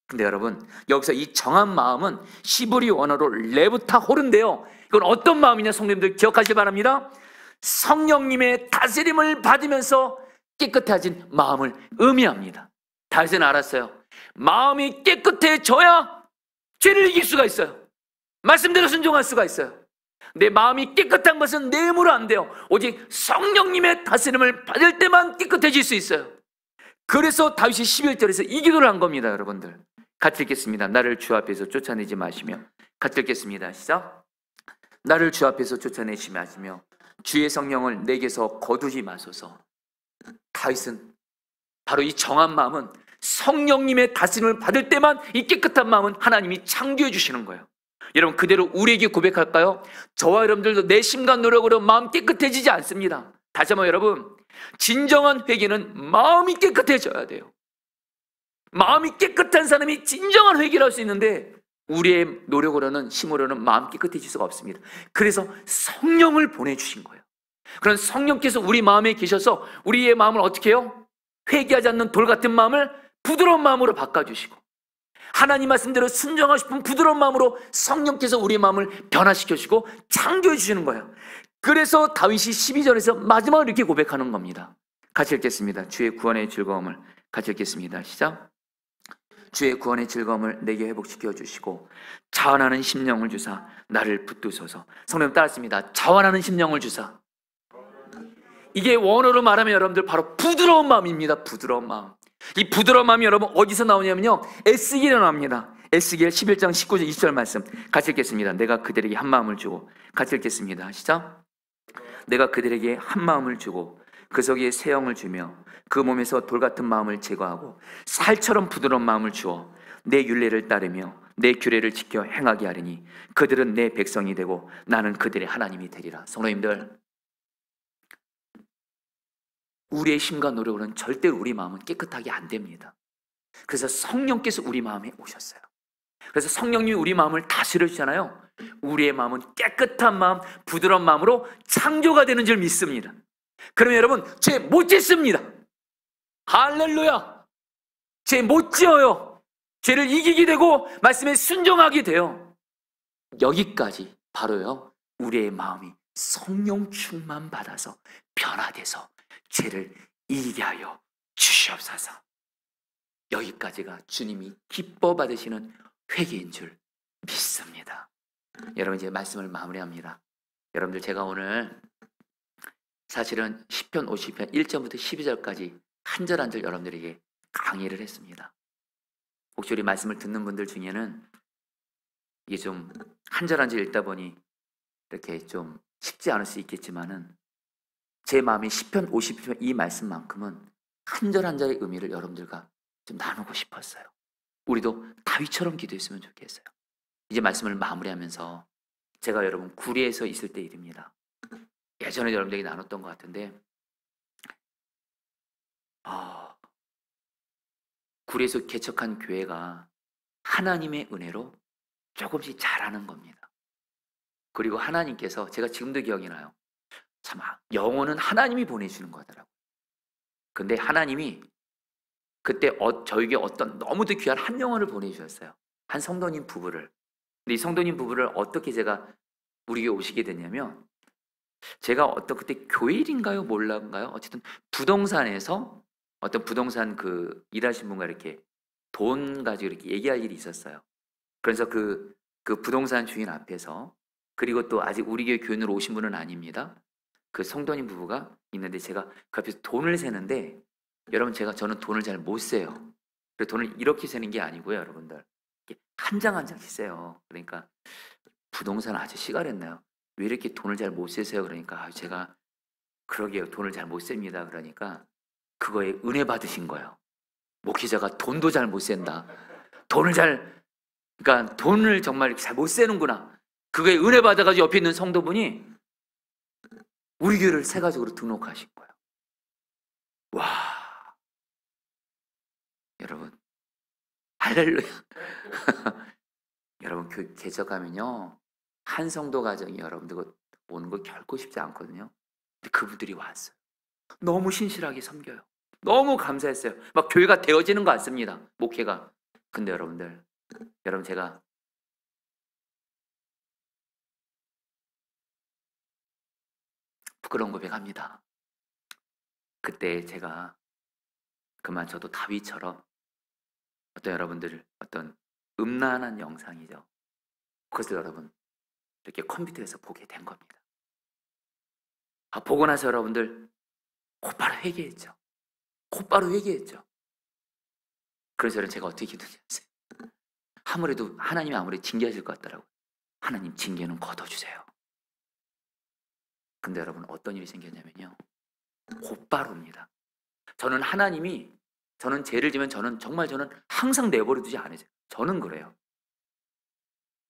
근데 여러분, 여기서 이 정한 마음은 시브리 원어로 레부타 호른데요, 이건 어떤 마음이냐, 성도님들 기억하시기 바랍니다. 성령님의 다스림을 받으면서 깨끗해진 마음을 의미합니다. 다윗은 알았어요. 마음이 깨끗해져야 죄를 이길 수가 있어요. 말씀대로 순종할 수가 있어요. 내 마음이 깨끗한 것은 내 힘으로 안 돼요. 오직 성령님의 다스림을 받을 때만 깨끗해질 수 있어요. 그래서 다윗이 11절에서 이 기도를 한 겁니다. 여러분들 같이 읽겠습니다. 나를 주 앞에서 쫓아내지 마시며, 같이 읽겠습니다. 시작. 나를 주 앞에서 쫓아내지 마시며 주의 성령을 내게서 거두지 마소서. 다윗은 바로 이 정한 마음은 성령님의 다스림을 받을 때만 이 깨끗한 마음은 하나님이 창조해 주시는 거예요. 여러분 그대로 우리에게 고백할까요? 저와 여러분들도 내 심과 노력으로 마음 깨끗해지지 않습니다. 다시 한번 여러분, 진정한 회개는 마음이 깨끗해져야 돼요. 마음이 깨끗한 사람이 진정한 회개를 할 수 있는데 우리의 노력으로는, 힘으로는 마음 깨끗해질 수가 없습니다. 그래서 성령을 보내주신 거예요. 그런 성령께서 우리 마음에 계셔서 우리의 마음을 어떻게 해요? 회개하지 않는 돌 같은 마음을 부드러운 마음으로 바꿔주시고, 하나님 말씀대로 순종하고 싶은 부드러운 마음으로 성령께서 우리의 마음을 변화시켜주시고 창조해 주시는 거예요. 그래서 다윗이 12절에서 마지막으로 이렇게 고백하는 겁니다. 같이 읽겠습니다. 주의 구원의 즐거움을 같이 읽겠습니다. 시작. 주의 구원의 즐거움을 내게 회복시켜 주시고 자원하는 심령을 주사 나를 붙드소서. 성령 따랐습니다. 자원하는 심령을 주사. 이게 원어로 말하면 여러분들 바로 부드러운 마음입니다. 부드러운 마음. 이 부드러운 마음이 여러분 어디서 나오냐면요, 에스겔에 나옵니다. 에스겔 11장 19절 20절 말씀 같이 읽겠습니다. 내가 그들에게 한 마음을 주고, 같이 읽겠습니다. 시작. 내가 그들에게 한 마음을 주고 그 속에 새 영을 주며 그 몸에서 돌 같은 마음을 제거하고 살처럼 부드러운 마음을 주어 내 율례를 따르며 내 규례를 지켜 행하게 하리니 그들은 내 백성이 되고 나는 그들의 하나님이 되리라. 성도님들, 우리의 힘과 노력으로는 절대로 우리 마음은 깨끗하게 안 됩니다. 그래서 성령께서 우리 마음에 오셨어요. 그래서 성령님이 우리 마음을 다스려 주잖아요. 우리의 마음은 깨끗한 마음, 부드러운 마음으로 창조가 되는 줄 믿습니다. 그러면 여러분, 죄 못 짓습니다. 할렐루야. 죄 못 지어요. 죄를 이기게 되고 말씀에 순종하게 돼요. 여기까지 바로요, 우리의 마음이 성령 충만 받아서 변화돼서 죄를 이기게 하여 주시옵소서. 여기까지가 주님이 기뻐 받으시는 회개인 줄 믿습니다. 여러분, 이제 말씀을 마무리합니다. 여러분들, 제가 오늘 사실은 10편 50편 1절부터 12절까지 한 절 한 절 여러분들에게 강의를 했습니다. 혹시 우리 말씀을 듣는 분들 중에는 이게 좀 한 절 한 절 읽다 보니 이렇게 좀 쉽지 않을 수 있겠지만은 제 마음이 10편 50편 이 말씀만큼은 한 절 한 절의 의미를 여러분들과 좀 나누고 싶었어요. 우리도 다윗처럼 기도했으면 좋겠어요. 이제 말씀을 마무리하면서 제가 여러분 구리에서 있을 때 일입니다. 예전에 여러분들에게 나눴던 것 같은데, 구리에서 개척한 교회가 하나님의 은혜로 조금씩 자라는 겁니다. 그리고 하나님께서, 제가 지금도 기억이 나요. 참, 영혼은 하나님이 보내주는 거더라고요. 근데 하나님이 그때 저에게 어떤 너무도 귀한 한 영혼을 보내주셨어요. 한 성도님 부부를. 근데 이 성도님 부부를 어떻게 제가 우리에게 오시게 됐냐면, 제가 그때 교일인가요? 몰라인가요? 어쨌든 부동산에서 어떤 부동산 일하신 분과 이렇게 돈 가지고 이렇게 얘기할 일이 있었어요. 그래서 그 부동산 주인 앞에서, 그리고 또 아직 우리 교회 교인으로 오신 분은 아닙니다. 그 성도님 부부가 있는데 제가 그 앞에서 돈을 세는데, 여러분 저는 돈을 잘 못 세요. 그래서 돈을 이렇게 세는 게 아니고요, 여러분들. 한 장 한 장씩 세요. 그러니까 부동산 아저씨가 그랬나요? 왜 이렇게 돈을 잘 못 세세요? 그러니까 제가 그러게요, 돈을 잘 못 셉니다. 그러니까 그거에 은혜 받으신 거예요. 목회자가 돈도 잘 못 센다. 그러니까 돈을 정말 잘 못 세는구나. 그거에 은혜 받아가지고 옆에 있는 성도분이 우리 교회를 세가지고 등록하신 거예요. 와, 여러분, 할렐루야. 여러분, 교회 개척하면요, 한 성도 가정이 여러분들 오는 거 결코 쉽지 않거든요. 근데 그분들이 왔어요. 너무 신실하게 섬겨요. 너무 감사했어요. 막 교회가 되어지는 거 같습니다, 목회가. 근데 여러분 제가 부끄러운 고백합니다. 그때 제가 그만 저도 다윗처럼 여러분들 어떤 음란한 영상이죠. 그것을 여러분 이렇게 컴퓨터에서 보게 된 겁니다. 보고 나서 여러분들 곧바로 회개했죠. 그래서 제가 어떻게 기도했어요? 아무래도 하나님이 아무래도 징계하실 것 같더라고요. 하나님 징계는 걷어주세요. 근데 여러분 어떤 일이 생겼냐면요, 곧바로입니다. 저는 하나님이, 저는 죄를 지면 저는 항상 내버려 두지 않아요. 저는 그래요.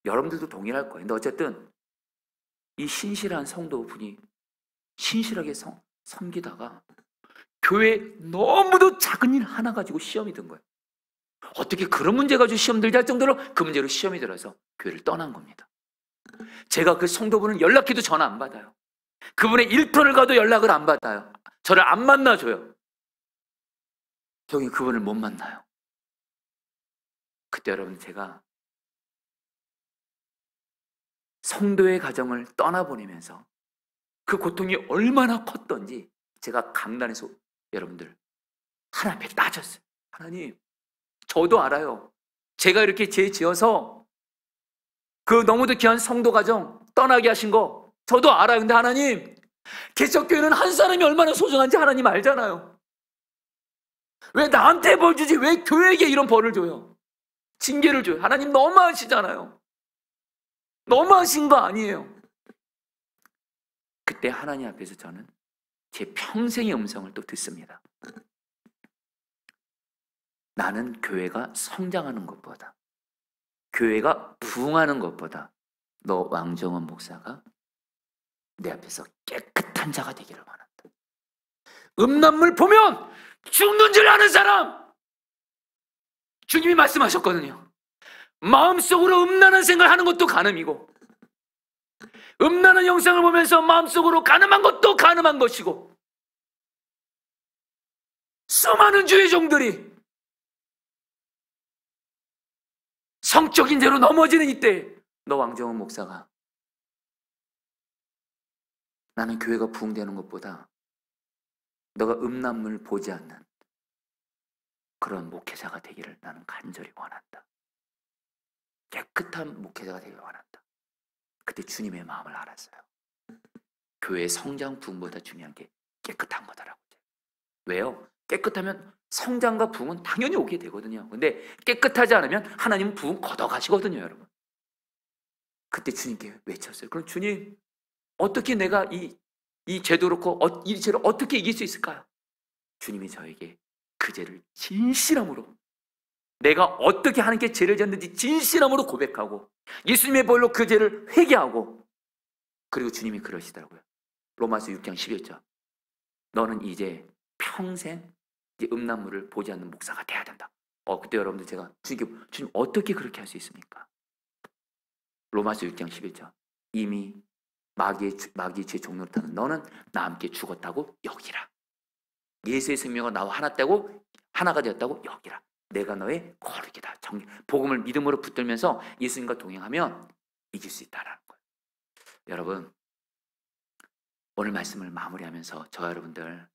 여러분들도 동일할 거예요. 근데 어쨌든 이 신실한 성도분이 신실하게 섬기다가 교회에 너무도 작은 일 하나 가지고 시험이 든 거예요. 어떻게 그런 문제 가지고 시험 들지 할 정도로 그 문제로 시험이 들어서 교회를 떠난 겁니다. 제가 그 성도분을 연락해도 전화 안 받아요. 그분의 일터를 가도 연락을 안 받아요. 저를 안 만나줘요. 결국 그분을 못 만나요. 그때 여러분 제가 성도의 가정을 떠나보내면서 그 고통이 얼마나 컸던지 제가 강단에서 여러분들 하나님 앞에 따졌어요. 하나님, 저도 알아요. 제가 이렇게 죄 지어서 그 너무도 귀한 성도 가정 떠나게 하신 거 저도 알아요. 근데 하나님, 개척교회는 한 사람이 얼마나 소중한지 하나님 알잖아요. 왜 나한테 벌 주지 왜 교회에게 이런 벌을 줘요? 징계를 줘요. 하나님 너무하시잖아요. 너무하신 거 아니에요. 그때 하나님 앞에서 저는 제 평생의 음성을 또 듣습니다. 나는 교회가 성장하는 것보다, 교회가 부흥하는 것보다 너 왕정원 목사가 내 앞에서 깨끗한 자가 되기를 원한다. 음란물 보면 죽는 줄 아는 사람, 주님이 말씀하셨거든요. 마음속으로 음란한 생각을 하는 것도 간음이고, 음란한 영상을 보면서 마음속으로 간음한 것도 간음한 것이고, 수많은 주의 종들이 성적인 죄로 넘어지는 이때 너 왕정원 목사가 나는 교회가 부흥되는 것보다 너가 음란물 보지 않는 그런 목회자가 되기를 나는 간절히 원한다. 깨끗한 목회자가 되기를 원한다. 그때 주님의 마음을 알았어요. 교회의 성장 부흥보다 중요한 게 깨끗한 거더라고요. 왜요? 깨끗하면 성장과 부흥은 당연히 오게 되거든요. 근데 깨끗하지 않으면 하나님은 부흥 걷어가시거든요, 여러분. 그때 주님께 외쳤어요. 그럼 주님, 어떻게 내가 이 죄도 그렇고 이 죄를 어떻게 이길 수 있을까요? 주님이 저에게 그 죄를 진실함으로, 내가 어떻게 하나님께 죄를 졌는지 진실함으로 고백하고 예수님의 보혈로 그 죄를 회개하고, 그리고 주님이 그러시더라고요. 로마서 6장 11절. 너는 이제 평생 이제 음란물을 보지 않는 목사가 돼야 된다. 그때 여러분들 제가 주님 어떻게 그렇게 할 수 있습니까? 로마서 6장 11절. 이미 마귀의 죄 종로를 타는 너는 나와 함께 죽었다고 여기라. 예수의 생명과 나와 하나가 되었다고 여기라. 내가 너의 거룩이다. 복음을 믿음으로 붙들면서 예수님과 동행하면 이길 수 있다라는 거예요. 여러분, 오늘 말씀을 마무리하면서 저와 여러분들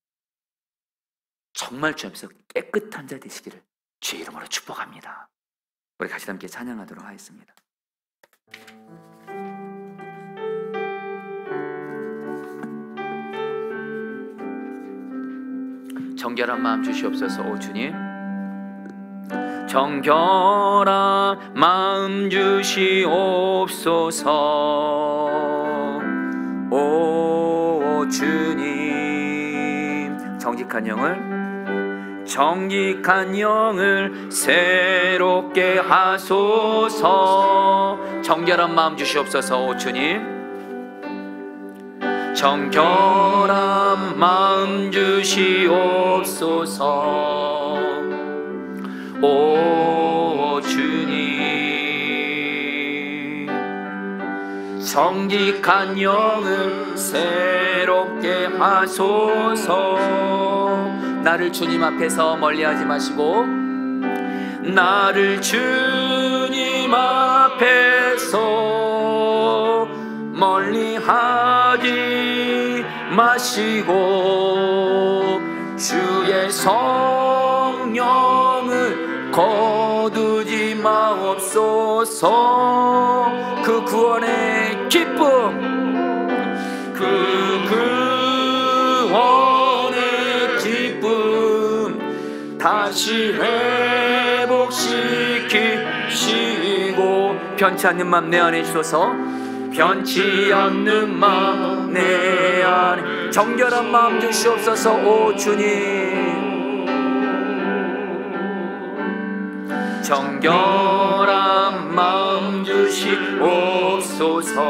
정말 주 앞에서 깨끗한 자 되시기를 주의 이름으로 축복합니다. 우리 같이 함께 찬양하도록 하겠습니다. 정결한 마음 주시옵소서. 오 주님, 정결한 마음 주시옵소서. 오 주님, 정직한 영을 새롭게 하소서. 정결한 마음 주시옵소서. 오 주님, 정결한 마음 주시옵소서. 오 주님, 정직한 영을 새롭게 하소서. 나를 주님 앞에서 멀리하지 마시고, 나를 주님 앞에서 멀리하지 마시고, 주의 성령을 거두지 마옵소서. 그 구원의 기쁨, 그 구원의 기쁨 다시 회복하소서. 지키시고 변치 않는 마음 내 안에 주소서. 변치 않는 마음 내 안에 정결한 마음 주시옵소서. 오 주님, 정결한 마음 주시옵소서.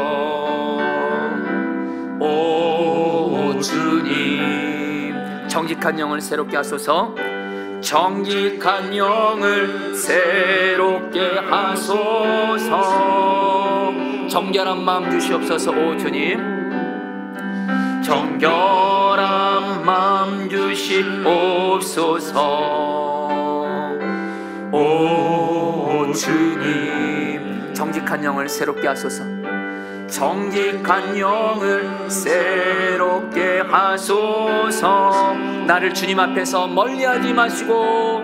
오 주님, 정직한 영을 새롭게 하소서. 정직한 영을 새롭게 하소서. 정결한 마음 주시옵소서. 오 주님, 정결한 마음 주시옵소서. 오 주님, 정직한 영을 새롭게 하소서. 정직한 영을 새롭게 하소서. 나를 주님 앞에서 멀리하지 마시고,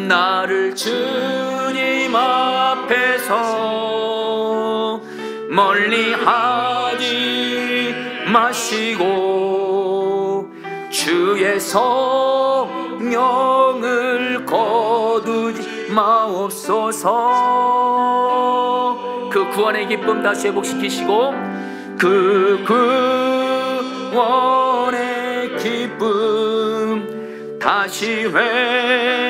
나를 주님 앞에서 멀리하지 마시고, 주의 성령을 거두지 마옵소서. 그 구원의 기쁨 다시 회복시키시고, 그 구원의 기쁨 다시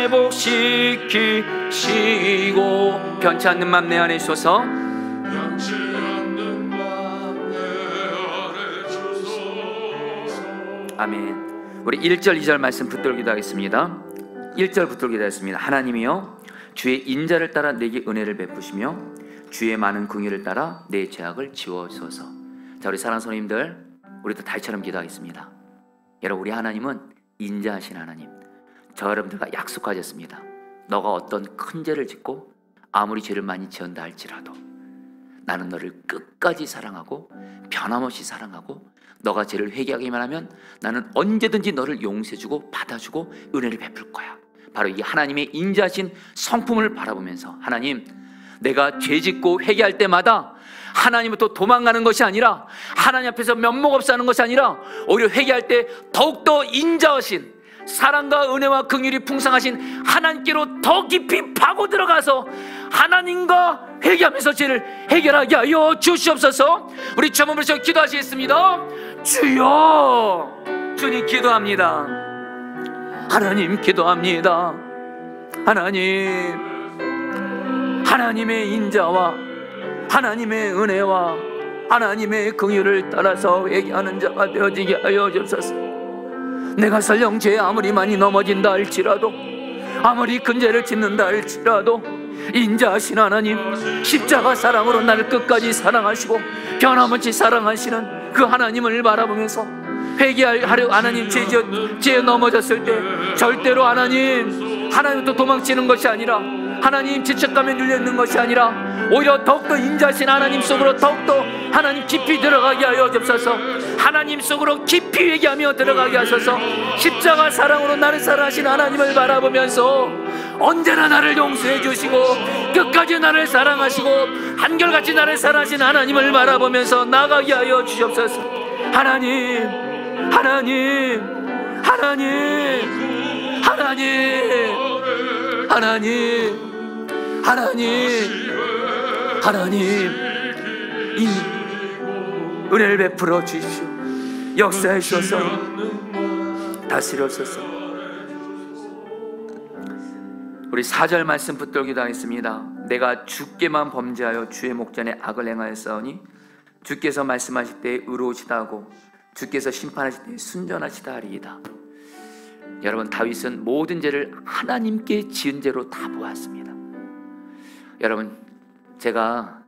회복시키시고 변치 않는 마음 내 안에 주소서. 변치 않는 마음 내 안에 주소서. 아멘. 우리 1절 2절 말씀 붙들기도 하겠습니다. 1절 붙들기도 하겠습니다. 하나님이여, 주의 인자를 따라 내게 은혜를 베푸시며 주의 많은 긍휼을 따라 내 죄악을 지워주소서. 자, 우리 사랑하는 성도님들, 우리도 다이처럼 기도하겠습니다. 여러분, 우리 하나님은 인자하신 하나님. 저 여러분들과 약속하셨습니다. 너가 어떤 큰 죄를 짓고 아무리 죄를 많이 지은다 할지라도 나는 너를 끝까지 사랑하고 변함없이 사랑하고, 너가 죄를 회개하기만 하면 나는 언제든지 너를 용서해주고 받아주고 은혜를 베풀 거야. 바로 이 하나님의 인자하신 성품을 바라보면서, 하나님, 내가 죄 짓고 회개할 때마다 하나님부터 도망가는 것이 아니라, 하나님 앞에서 면목 없이 하는 것이 아니라, 오히려 회개할 때 더욱더 인자하신 사랑과 은혜와 긍휼이 풍성하신 하나님께로 더 깊이 파고 들어가서 하나님과 회개하면서 죄를 해결하게 하여 주시옵소서. 우리 주님 부르셔 기도하시겠습니다. 주여, 주님 기도합니다. 하나님 기도합니다. 하나님, 하나님의 인자와 하나님의 은혜와 하나님의 긍휼을 따라서 회개하는 자가 되어지게 하여 주옵소서. 내가 설령 죄에 아무리 많이 넘어진다 할지라도, 아무리 큰 죄를 짓는다 할지라도, 인자하신 하나님, 십자가 사랑으로 나를 끝까지 사랑하시고 변함없이 사랑하시는 그 하나님을 바라보면서 회개하려 하나님, 죄에 넘어졌을 때 절대로 하나님부터 도망치는 것이 아니라, 하나님 죄책감에 눌려있는 것이 아니라 오히려 더욱더 인자하신 하나님 속으로 더욱더 하나님 깊이 들어가게 하여 주옵소서. 하나님 속으로 깊이 회개하며 들어가게 하소서. 십자가 사랑으로 나를 사랑하신 하나님을 바라보면서 언제나 나를 용서해 주시고 끝까지 나를 사랑하시고 한결같이 나를 사랑하신 하나님을 바라보면서 나가게 하여 주옵소서. 하나님, 하나님, 하나님, 하나님, 하나님, 하나님, 은혜를 베풀어 주십시오. 역사해 주셔서 다스려주소서. 우리 4절 말씀 붙들기도 하겠습니다. 내가 주께만 범죄하여 주의 목전에 악을 행하였사오니 주께서 말씀하실 때 의로우시다 하고 주께서 심판하실 때 순전하시다 하리이다. 여러분, 다윗은 모든 죄를 하나님께 지은 죄로 다 보았습니다. 여러분, 제가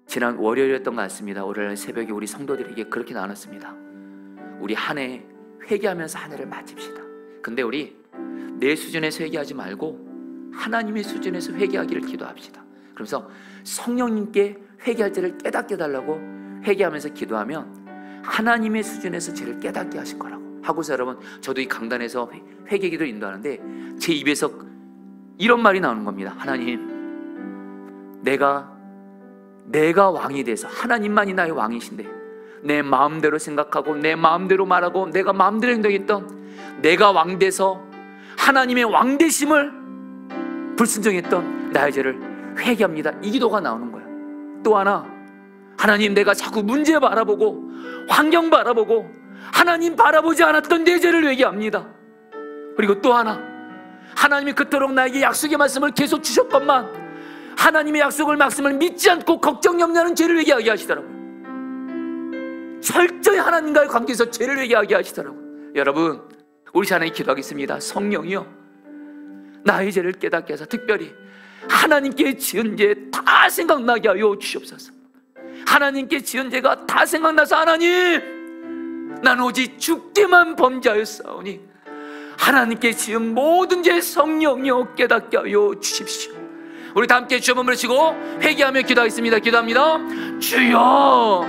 지난 월요일이었던 것 같습니다. 월요일 새벽에 우리 성도들에게 그렇게 나눴습니다. 우리 한 해 회개하면서 한 해를 마칩시다. 근데 우리 내 수준에서 회개하지 말고 하나님의 수준에서 회개하기를 기도합시다. 그래서 성령님께 회개할 죄를 깨닫게 달라고 회개하면서 기도하면 하나님의 수준에서 죄를 깨닫게 하실 거라고 하고서, 여러분, 저도 이 강단에서 회개기도 인도하는데 제 입에서 이런 말이 나오는 겁니다. 하나님, 내가 왕이 돼서, 하나님만이 나의 왕이신데 내 마음대로 생각하고 내 마음대로 말하고 내가 마음대로 행동했던 내가 왕 돼서 하나님의 왕 되심을 불순종했던 나의 죄를 회개합니다. 이 기도가 나오는 거예요. 또 하나, 하나님, 내가 자꾸 문제 바라보고 환경 바라보고 하나님 바라보지 않았던 내 죄를 회개합니다. 그리고 또 하나, 하나님이 그토록 나에게 약속의 말씀을 계속 주셨건만 하나님의 약속을 말씀을 믿지 않고 걱정 염려하는 죄를 회개하게 하시더라고요. 철저히 하나님과의 관계에서 죄를 회개하게 하시더라고요. 여러분, 우리 하나님 기도하겠습니다. 성령이요, 나의 죄를 깨닫게 하사 특별히 하나님께 지은 죄 다 생각나게 하여 주시옵소서. 하나님께 지은 죄가 다 생각나서 하나님, 나는 오직 주께만 범죄하였사오니 하나님께 지은 모든 죄 성령이여 깨닫게 하여 주십시오. 우리 다 함께 주여 부르시고 회개하며 기도하겠습니다. 기도합니다. 주여,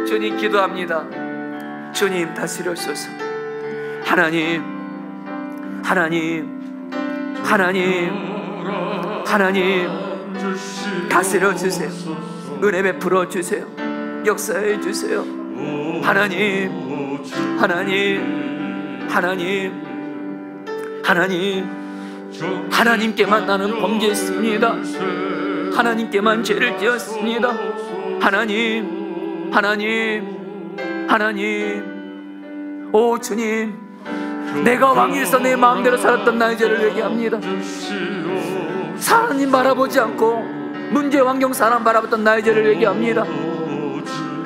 주님 기도합니다. 주님 다스려주소서. 하나님, 하나님, 하나님, 하나님 다스려주세요. 은혜 베풀어 주세요. 역사해 주세요. 하나님, 하나님, 하나님, 하나님, 하나님께만 나는 범죄했습니다. 하나님께만 죄를 지었습니다. 하나님, 하나님, 하나님, 오 주님, 내가 왕위에서 내 마음대로 살았던 나의 죄를 회개합니다. 하나님 바라보지 않고 문제 환경 사람 바라봤던 나의 죄를 회개합니다.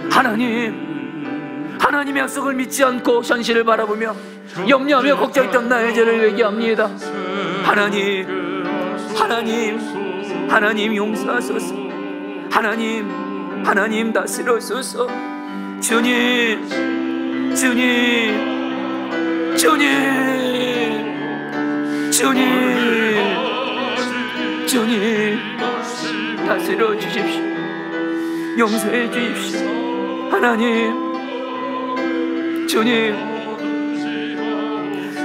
하나님, 하나님의 약속을 믿지 않고 현실을 바라보며 염려하며 걱정했던 나의 죄를 회개합니다. 하나님, 하나님, 하나님 용서하소서. 하나님, 하나님 다스려소서. 주님, 주님, 주님, 주님, 주님 다스려 주십시오. 용서해 주십시오. 하나님, 주님,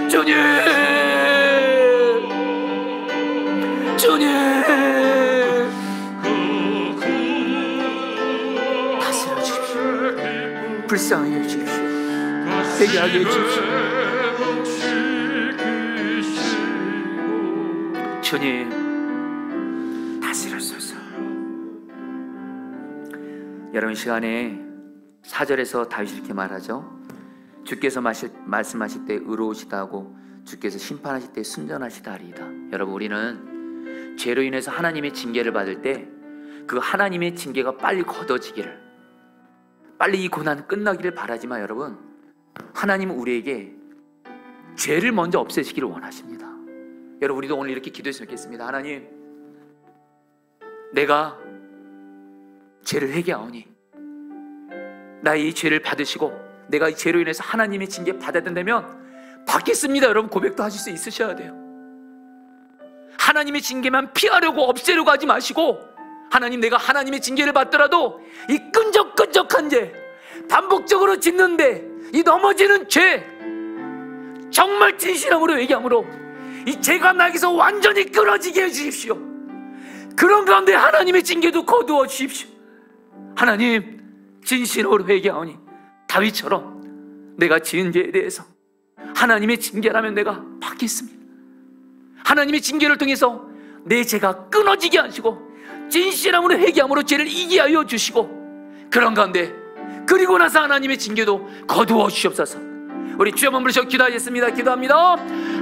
주님, 주님 다스려 주십시오. 불쌍히 해 주십시오. 회개하게 해 주십시오. 주님 다스려소서. 여러분, 시간에 4절에서 다윗이 이렇게 말하죠. 주께서 말씀하실 때 의로우시다 하고 주께서 심판하실 때 순전하시다 하리이다. 여러분, 우리는 죄로 인해서 하나님의 징계를 받을 때 그 하나님의 징계가 빨리 걷어지기를, 빨리 이 고난 끝나기를 바라지만 여러분, 하나님은 우리에게 죄를 먼저 없애시기를 원하십니다. 여러분, 우리도 오늘 이렇게 기도했으면 좋겠습니다. 하나님, 내가 죄를 회개하오니 나의 이 죄를 받으시고 내가 이 죄로 인해서 하나님의 징계 받아야 된다면 받겠습니다. 여러분, 고백도 하실 수 있으셔야 돼요. 하나님의 징계만 피하려고 없애려고 하지 마시고, 하나님, 내가 하나님의 징계를 받더라도 이 끈적끈적한 죄, 반복적으로 짓는데 이 넘어지는 죄, 정말 진실함으로 회개함으로 이 죄가 나에게서 완전히 끊어지게 해주십시오. 그런 가운데 하나님의 징계도 거두어 주십시오. 하나님, 진실으로 회개하오니 다윗처럼 내가 지은 죄에 대해서 하나님의 징계라면 내가 받겠습니다. 하나님의 징계를 통해서 내 죄가 끊어지게 하시고 진실함으로 회개함으로 죄를 이기게 하여 주시고, 그런 가운데 그리고 나서 하나님의 징계도 거두어 주시옵소서. 우리 주여만 부르셔 기도하겠습니다. 기도합니다.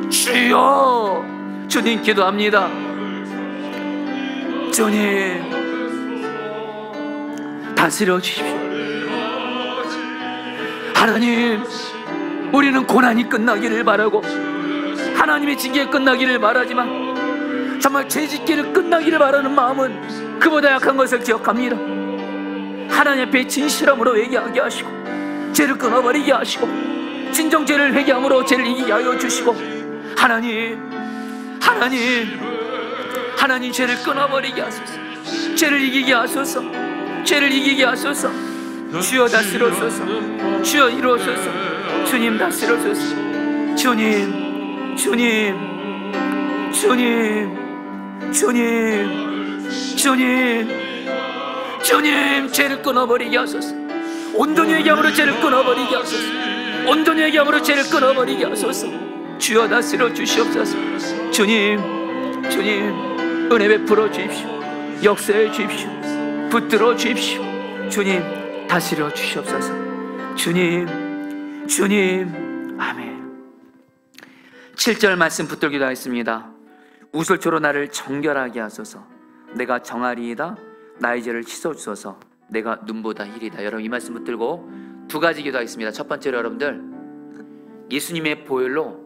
주여, 주님 기도합니다. 주님 다스려 주십시오. 하나님, 우리는 고난이 끝나기를 바라고 하나님의 징계 끝나기를 바라지만 정말 죄짓기를 끝나기를 바라는 마음은 그보다 약한 것을 기억합니다. 하나님 앞에 진실함으로 회개하게 하시고 죄를 끊어버리게 하시고 진정죄를 회개함으로 죄를 이기게 하여 주시고, 하나님, 하나님, 하나님 죄를 끊어버리게 하소서. 죄를 이기게 하소서. 죄를 이기게 하소서. 주여 다스려소서. 주여 이루어소서. 주님 다스려소서. 주님, 주님, 주님, 주님, 주님, 주님, 죄를 끊어버리게 하소서. 온전히 회개함으로 죄를 끊어버리게 하소서. 온전히 회개함으로 죄를 끊어버리게 하소서. 주여 다스려 주시옵소서. 주님, 주님, 은혜 베풀어 주십시오. 역사해 주십시오. 붙들어 주십시오. 주님 다스려 주시옵소서. 주님 아멘. 7절 말씀 붙들기도 하겠습니다. 우슬초로 나를 정결하게 하소서. 내가 정하리이다. 나의 죄를 씻어주소서. 내가 눈보다 희리다. 여러분 이 말씀 붙들고 두 가지 기도하겠습니다. 첫 번째로 여러분들 예수님의 보혈로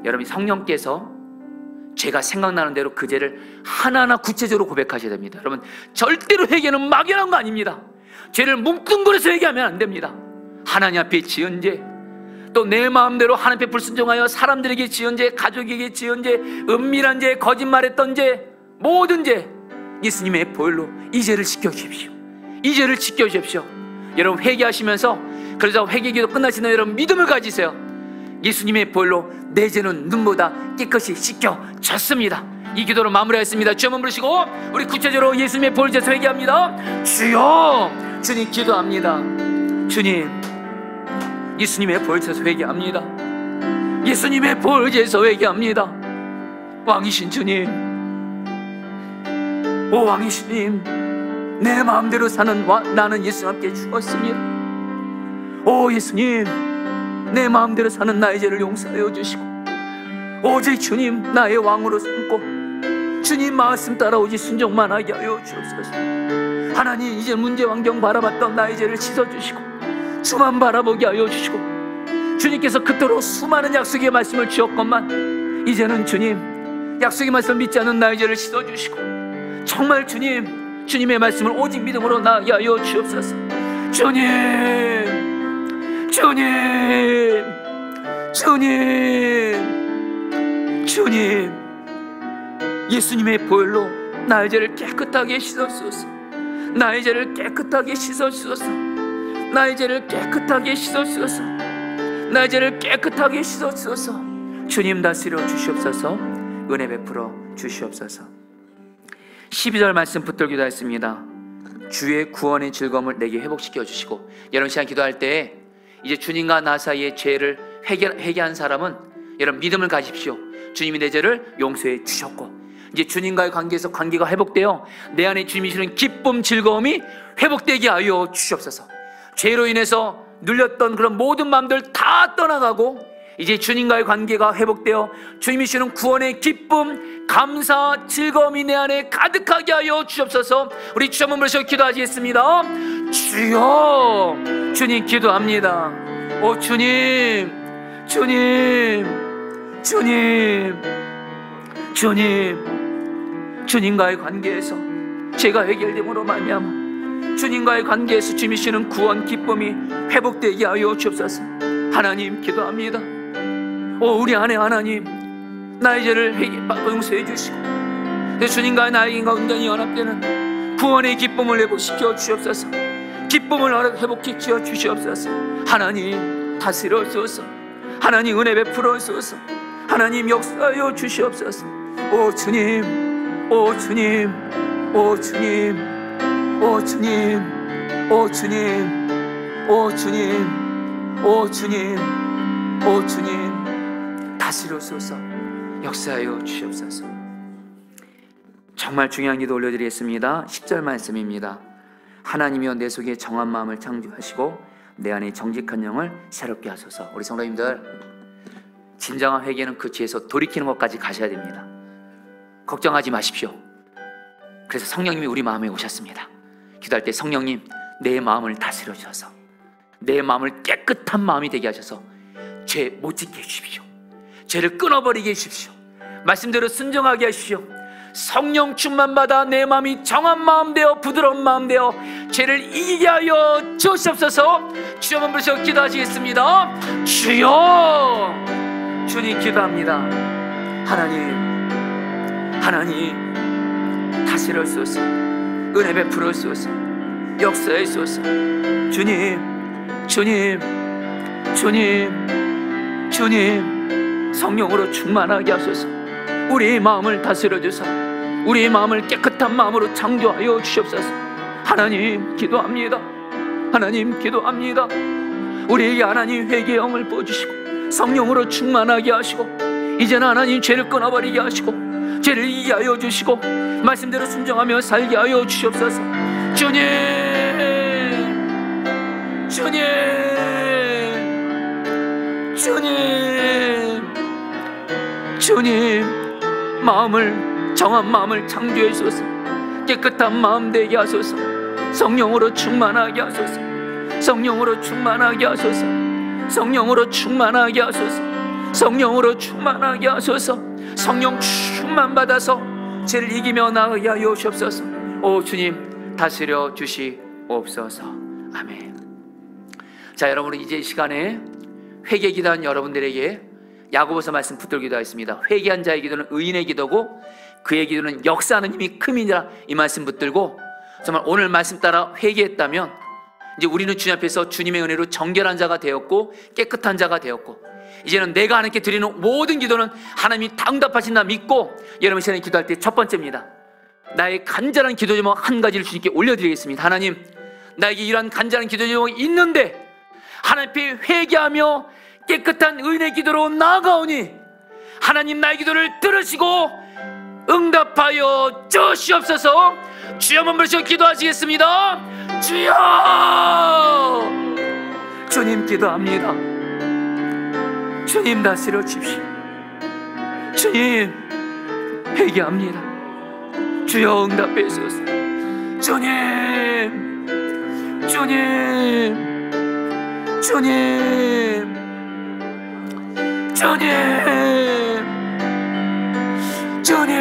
여러분이 성령께서 죄가 생각나는 대로 그 죄를 하나하나 구체적으로 고백하셔야 됩니다. 여러분 절대로 회개는 막연한 거 아닙니다. 죄를 뭉뚱그려서 회개하면 안 됩니다. 하나님 앞에 지은 죄, 또 내 마음대로 하나님 앞에 불순종하여 사람들에게 지은 죄, 가족에게 지은 죄, 은밀한 죄, 거짓말했던 죄, 모든 죄 예수님의 보혈로 이 죄를 지켜주십시오. 이 죄를 지켜주십시오. 여러분 회개하시면서 그러자 회개기도 끝나시는 여러분 믿음을 가지세요. 예수님의 보혈로 내 죄는 눈보다 깨끗이 씻겨졌습니다. 이 기도로 마무리하겠습니다. 주여 한번 부르시고 우리 구체적으로 예수님의 보혈제에서 회개합니다. 주여, 주님 기도합니다. 주님, 예수님의 보혈제에서 회개합니다. 예수님의 보혈제에서 회개합니다. 왕이신 주님, 오 왕이신 주님, 내 마음대로 사는 나는 예수님께 죽었습니다. 오 예수님, 내 마음대로 사는 나의 죄를 용서하여 주시고 오직 주님 나의 왕으로 삼고 주님 말씀 따라오지 순종만 하게 하여 주옵소서. 하나님 이제 문제 환경 바라봤던 나의 죄를 씻어주시고 주만 바라보게 하여 주시고 주님께서 그토록 수많은 약속의 말씀을 주었건만 이제는 주님 약속의 말씀을 믿지 않는 나의 죄를 씻어주시고 정말 주님, 주님의 말씀을 오직 믿음으로 나아게 하여 주옵소서. 주님, 주님, 주님, 주님, 예수님의 보혈로 나의 죄를 깨끗하게 씻어주소서. 나의 죄를 깨끗하게 씻어주소서. 나의 죄를 깨끗하게 씻어주소서. 나의 죄를 깨끗하게 씻어주소서. 주님 다스려 주시옵소서. 은혜 베풀어 주시옵소서. 12절 말씀 붙들기도 했습니다. 주의 구원의 즐거움을 내게 회복시켜 주시고, 여러분 시간 기도할 때 이제 주님과 나 사이의 죄를 회개한 사람은 여러분 믿음을 가십시오. 주님이 내 죄를 용서해 주셨고 이제 주님과의 관계에서 관계가 회복되어 내 안에 주님이 주는 기쁨, 즐거움이 회복되게 하여 주시옵소서. 죄로 인해서 눌렸던 그런 모든 마음들 다 떠나가고 이제 주님과의 관계가 회복되어 주님이 주는 구원의 기쁨, 감사, 즐거움이 내 안에 가득하게 하여 주옵소서. 우리 주 한번 부르시고 기도하시겠습니다. 주여, 주님 기도합니다. 오 주님, 주님, 주님, 주님, 주님과의 관계에서 죄가 해결됨으로 말미암아 주님과의 관계에서 주님이 주시는 구원, 기쁨이 회복되게 하여 주옵소서. 하나님 기도합니다. 오 우리 안에 하나님 나의 죄를 용서해 주시고 내 주님과 나의 온전히 연합되는 구원의 기쁨을 회복시켜 주시옵소서. 기쁨을 회복시켜 주시옵소서. 하나님 다스려 주옵소서. 하나님 은혜 베풀어 주옵소서. 하나님 역사하여 주시옵소서. 오 주님, 오 주님, 오 주님, 오 주님, 오 주님, 오 주님, 오 주님, 오 주님 다스려 주옵소서. 역사하여 주시옵소서. 정말 중요한 기도 올려드리겠습니다. 10절 말씀입니다. 하나님이여 내 속에 정한 마음을 창조하시고 내 안에 정직한 영을 새롭게 하소서. 우리 성도님들 진정한 회개는 그 죄에서 돌이키는 것까지 가셔야 됩니다. 걱정하지 마십시오. 그래서 성령님이 우리 마음에 오셨습니다. 기도할 때 성령님 내 마음을 다스려 주셔서 내 마음을 깨끗한 마음이 되게 하셔서 죄 못 짓게 해주십시오. 죄를 끊어버리게 해주십시오. 말씀대로 순종하게 하십시오. 성령 충만 받아 내 마음이 정한 마음 되어 부드러운 마음 되어 죄를 이기게 하여 주시옵소서. 주여 한번 부르시고 기도하시겠습니다. 주여, 주님 기도합니다. 하나님, 하나님 다스려 주소서. 은혜 베풀어 주소서. 역사해 주소서. 주님, 주님, 주님, 주님 성령으로 충만하게 하소서. 우리의 마음을 다스려 주소서. 우리의 마음을 깨끗한 마음으로 창조하여 주시옵소서. 하나님 기도합니다. 하나님 기도합니다. 우리에게 하나님 회개의 영을 부어주시고 성령으로 충만하게 하시고 이제는 하나님 죄를 끊어버리게 하시고 죄를 이기게 하여 주시고 말씀대로 순종하며 살게 하여 주시옵소서. 주님, 주님, 주님, 주님, 정한 마음을 창조해 주소서. 깨끗한 마음 되게 하소서. 성령으로 충만하게 하소서. 성령으로 충만하게 하소서. 성령으로 충만하게 하소서. 성령으로 충만하게 하소서. 성령 충만 받아서 죄를 이기며 나아가게 하여 주옵소서. 오 주님, 다스려 주시옵소서. 아멘. 자, 여러분, 이제 이 시간에 회개 기도한 여러분들에게 야고보서 말씀 붙들고 기도하겠습니다. 회개한 자의 기도는 의인의 기도고 그의 기도는 역사하는 힘이 큼이니라. 이 말씀 붙들고 정말 오늘 말씀 따라 회개했다면 이제 우리는 주님 앞에서 주님의 은혜로 정결한 자가 되었고 깨끗한 자가 되었고 이제는 내가 하나님께 드리는 모든 기도는 하나님이 다 응답하신다 믿고 여러분 시간에 기도할 때 첫 번째입니다. 나의 간절한 기도 제목 한 가지를 주님께 올려드리겠습니다. 하나님, 나에게 이러한 간절한 기도 제목이 있는데 하나님 앞에 회개하며 깨끗한 의인의 기도로 나아가오니 하나님 나의 기도를 들으시고 응답하여 주시옵소서. 주여 한번 부르시고 기도하시겠습니다. 주여, 주님 기도합니다. 주님 다스려 주십시오. 주님 회개합니다. 주여 응답해 주소서. 주님, 주님, 주님, 주님, 주님,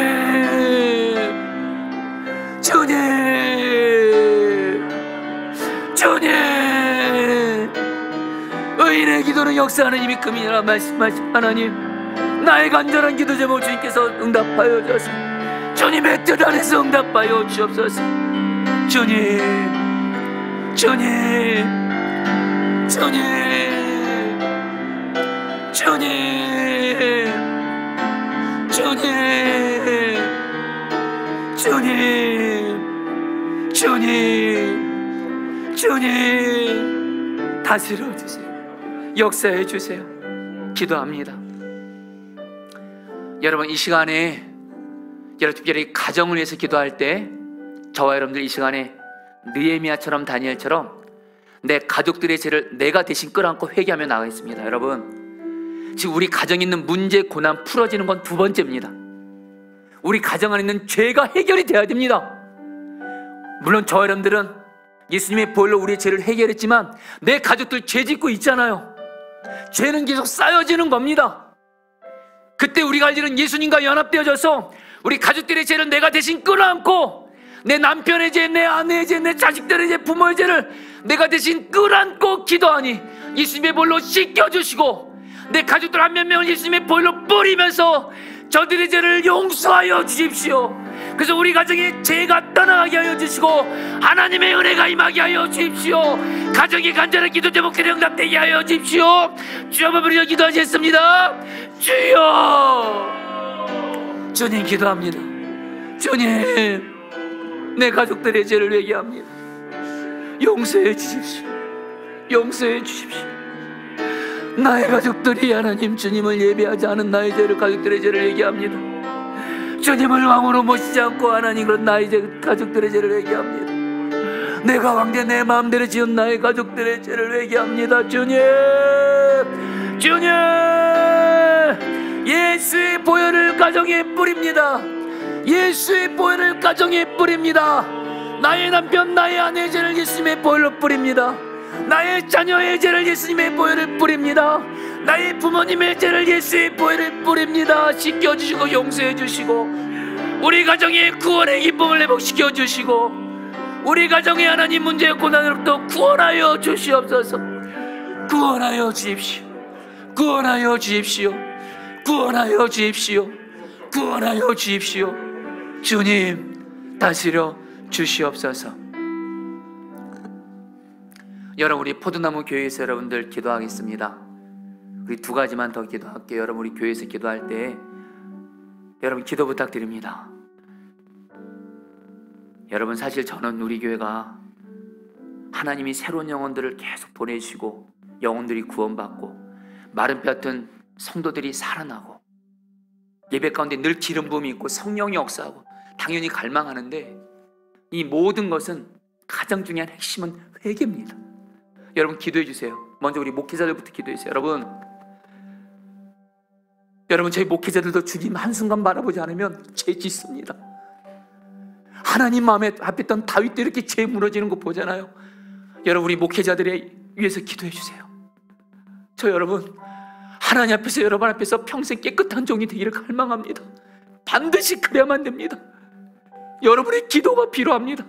주님, 주님. 의인의 기도는 역사하는 힘이 큼이니라 말씀하신 하나님, 나의 간절한 기도 제목 주님께서 응답하여 주소서. 주님의 뜻 안에서 응답하여 주옵소서. 주님, 주님, 주님, 주님, 주님, 주님, 주님, 주님, 다스려 주세요. 역사해 주세요. 기도합니다. 여러분, 이 시간에 여러분 특별히 가정을 위해서 기도할 때 저와 여러분들 이 시간에 느헤미야처럼 다니엘처럼 내 가족들의 죄를 내가 대신 끌어안고 회개하며 나가겠습니다. 여러분, 지금 우리 가정에 있는 문제, 고난 풀어지는 건 두 번째입니다. 우리 가정 안에 있는 죄가 해결이 돼야 됩니다. 물론 저와 여러분들은 예수님의 보혈로 우리의 죄를 해결했지만 내 가족들 죄 짓고 있잖아요. 죄는 계속 쌓여지는 겁니다. 그때 우리가 할 일은 예수님과 연합되어져서 우리 가족들의 죄를 내가 대신 끌어안고 내 남편의 죄, 내 아내의 죄, 내 자식들의 죄, 부모의 죄를 내가 대신 끌어안고 기도하니 예수님의 보혈로 씻겨주시고 내 가족들 한 몇 명을 예수님의 보혈로 뿌리면서 저들의 죄를 용서하여 주십시오. 그래서 우리 가정에 죄가 떠나가게 하여 주시고 하나님의 은혜가 임하게 하여 주십시오. 가정의 간절한 기도 제목들이 응답되게 하여 주십시오. 주여 한번 부르짖어 기도하시겠습니다. 주여, 주님 기도합니다. 주님, 내 가족들의 죄를 회개합니다. 용서해 주십시오. 용서해 주십시오. 나의 가족들이 하나님 주님을 예배하지 않은 나의 죄를, 가족들의 죄를 회개합니다. 주님을 왕으로 모시지 않고 하나님 그런 나의 가족들의 죄를 회개합니다. 내가 왕대 내 마음대로 지은 나의 가족들의 죄를 회개합니다. 주님, 주님, 예수의 보혈을 가정에 뿌립니다. 예수의 보혈을 가정에 뿌립니다. 나의 남편, 나의 아내의 죄를 예수님의 보혈로 뿌립니다. 나의 자녀의 죄를 예수님의 보혈을 뿌립니다. 나의 부모님의 죄를 예수의 보혈을 뿌립니다. 씻겨주시고 용서해 주시고 우리 가정의 구원의 기쁨을 회복시켜 주시고 우리 가정의 하나님 문제의 고난으로부터 구원하여 주시옵소서. 구원하여 주십시오. 구원하여 주십시오. 구원하여 주십시오. 구원하여 주십시오. 주님 다스려 주시옵소서. 여러분, 우리 포도나무 교회에서 여러분들 기도하겠습니다. 우리 두 가지만 더 기도할게요. 여러분, 우리 교회에서 기도할 때 여러분 기도 부탁드립니다. 여러분, 사실 저는 우리 교회가 하나님이 새로운 영혼들을 계속 보내주시고 영혼들이 구원받고 마른 뼈 같은 성도들이 살아나고 예배 가운데 늘 기름 부음이 있고 성령이 역사하고 당연히 갈망하는데, 이 모든 것은 가장 중요한 핵심은 회개입니다. 여러분 기도해 주세요. 먼저 우리 목회자들부터 기도해 주세요. 여러분 저희 목회자들도 주님 한순간 바라보지 않으면 죄 짓습니다. 하나님 마음에 앞에 있던 다윗도 이렇게 죄 무너지는 거 보잖아요. 여러분 우리 목회자들에 위해서 기도해 주세요. 저 여러분 하나님 앞에서, 여러분 앞에서 평생 깨끗한 종이 되기를 갈망합니다. 반드시 그래야만 됩니다. 여러분의 기도가 필요합니다.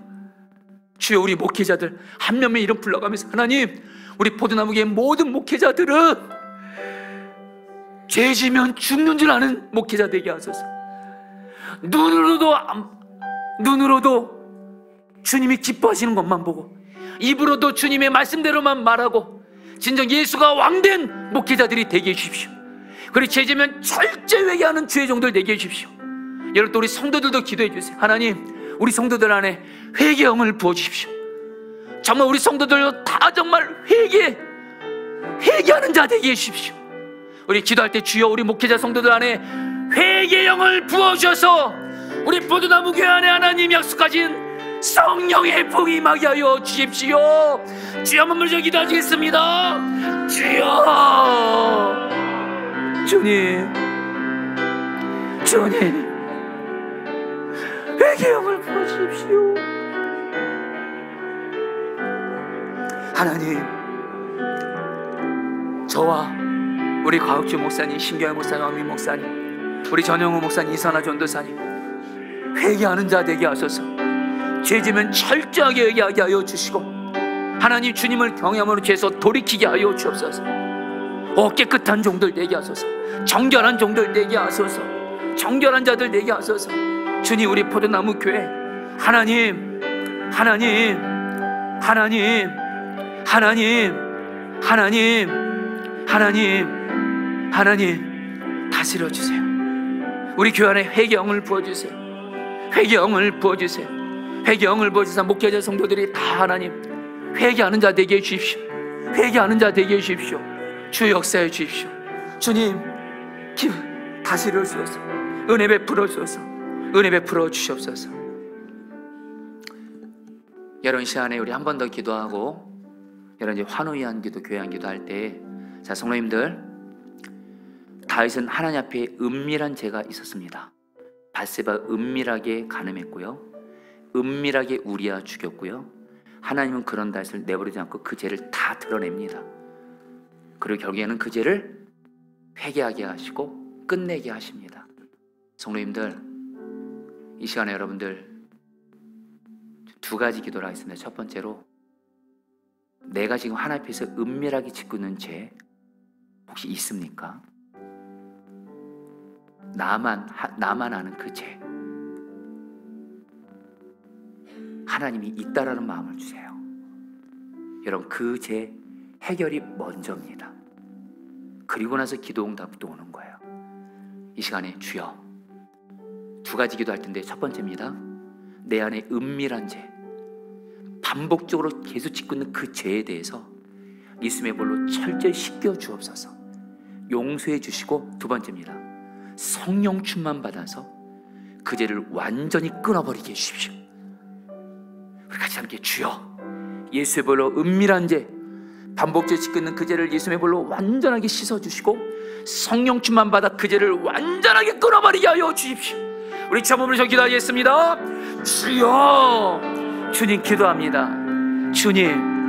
주여, 우리 목회자들 한 명의 이름 불러가면서, 하나님 우리 포도나무교회 모든 목회자들은 죄 지면 죽는 줄 아는 목회자 되게 하소서. 눈으로도 주님이 기뻐하시는 것만 보고, 입으로도 주님의 말씀대로만 말하고, 진정 예수가 왕된 목회자들이 되게 해주십시오. 그리고 죄 지면 철저히 회개하는 주의 종들 되게 해주십시오. 여러분 또 우리 성도들도 기도해 주세요. 하나님 우리 성도들 안에 회개 영을 부어주십시오. 정말 우리 성도들도 다 정말 회개하는 자 되게 해주십시오. 우리 기도할 때 주여, 우리 목회자 성도들 안에 회개 영을 부어주셔서 우리 포도나무 교회 안에 하나님 약속하신 성령의 복이 임하게 하여 주십시오. 주여, 한번 먼저 기도하시겠습니다. 주여, 주님 회개 영을 부어주십시오. 하나님, 저와 우리 과학주 목사님, 신경현 목사님, 왕민 목사님, 우리 전영우 목사님, 이선아 전도사님 회개하는 자 되게 하소서. 죄지면 철저하게 회개하게 하여 주시고, 하나님 주님을 경외함으로 죄에서 돌이키게 하여 주옵소서. 깨끗한 종들 되게 하소서. 정결한 종들 되게 하소서. 정결한 자들 되게 하소서. 주님, 우리 포도나무 교회 하나님 다스려 주세요. 우리 교회 안에 회개영을 부어주세요. 회개영을 부어주세요. 회개영을 부어주셔서 목회자 성도들이 다 하나님 회개하는 자 되게 해주십시오. 회개하는 자 되게 해주십시오. 주 역사해 주십시오. 주님 다스려 주소서. 은혜 베풀어 주소서. 은혜 베풀어 주시옵소서. 여러분 시간에 우리 한 번 더 기도하고, 여러분 이제 환호위한 기도, 교회한 기도 할 때, 자 성도님들, 다윗은 하나님 앞에 은밀한 죄가 있었습니다. 밧세바 은밀하게 간음했고요, 은밀하게 우리아 죽였고요. 하나님은 그런 다윗을 내버리지 않고 그 죄를 다 드러냅니다. 그리고 결국에는 그 죄를 회개하게 하시고 끝내게 하십니다. 성도님들, 이 시간에 여러분들 두 가지 기도를 하겠습니다. 첫 번째로, 내가 지금 하나님 앞에서 은밀하게 짓고 있는 죄 혹시 있습니까? 나만 아는 그 죄, 하나님이 있다라는 마음을 주세요. 여러분 그 죄 해결이 먼저입니다. 그리고 나서 기도응답도 오는 거예요. 이 시간에 주여, 두 가지 기도할 텐데, 첫 번째입니다. 내 안에 은밀한 죄, 반복적으로 계속 짓고 있는 그 죄에 대해서 예수님의 볼로 철저히 씻겨 주옵소서. 용서해 주시고, 두 번째입니다. 성령 충만 받아서 그 죄를 완전히 끊어버리게 해주십시오. 우리 같이 함께 주여, 예수의 볼로 은밀한 죄, 반복적으로 짓고 있는 그 죄를 예수의 볼로 완전하게 씻어주시고, 성령 충만 받아 그 죄를 완전하게 끊어버리게 하여 주십시오. 우리 참음을 저 기도하겠습니다. 주여, 주님 기도합니다. 주님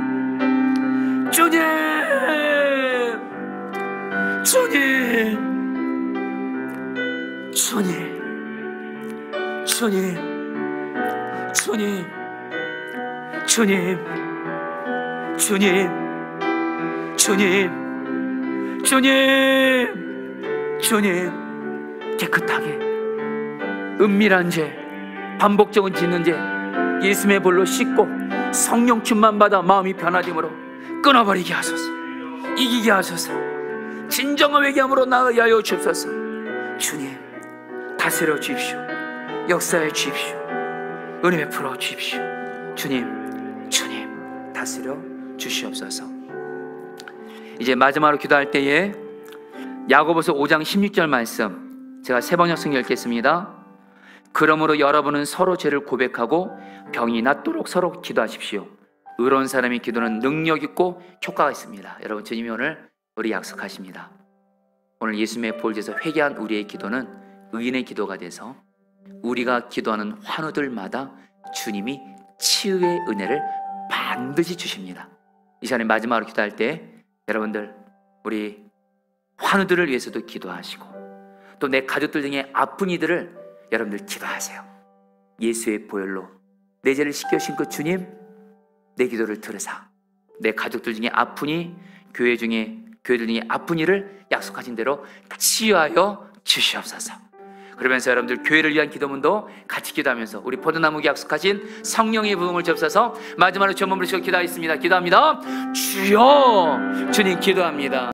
깨끗하게 은밀한 죄, 반복적으로 짓는 죄 예수의 볼로 씻고 성령 충만 받아 마음이 변화됨으로 끊어버리게 하소서. 이기게 하소서. 진정한 회개함으로 나아가게 하여 주옵소서. 주님 다스려 주십시오. 역사해 주십시오. 은혜 베풀어 주십시오. 주님 다스려 주시옵소서. 이제 마지막으로 기도할 때에 야고보서 5장 16절 말씀, 제가 세 번 약속 읽겠습니다. 그러므로 여러분은 서로 죄를 고백하고 병이 낫도록 서로 기도하십시오. 의로운 사람의 기도는 능력 있고 효과가 있습니다. 여러분, 주님이 오늘 우리 약속하십니다. 오늘 예수님의 보혈제에서 회개한 우리의 기도는 의인의 기도가 돼서 우리가 기도하는 환우들마다 주님이 치유의 은혜를 반드시 주십니다. 이 시간에 마지막으로 기도할 때 여러분들, 우리 환우들을 위해서도 기도하시고 또 내 가족들 중에 아픈 이들을 여러분들 기도하세요. 예수의 보혈로 내 죄를 씻겨주신 그 주님, 내 기도를 들으사 내 가족들 중에 아프니 교회들 중에 아픈 이를 약속하신 대로 치유하여 주시옵소서. 그러면서 여러분들 교회를 위한 기도문도 같이 기도하면서 우리 포도나무에 약속하신 성령의 부흥을 접사서 마지막으로 전문부를 기도하겠습니다. 기도합니다. 주여, 주님 기도합니다.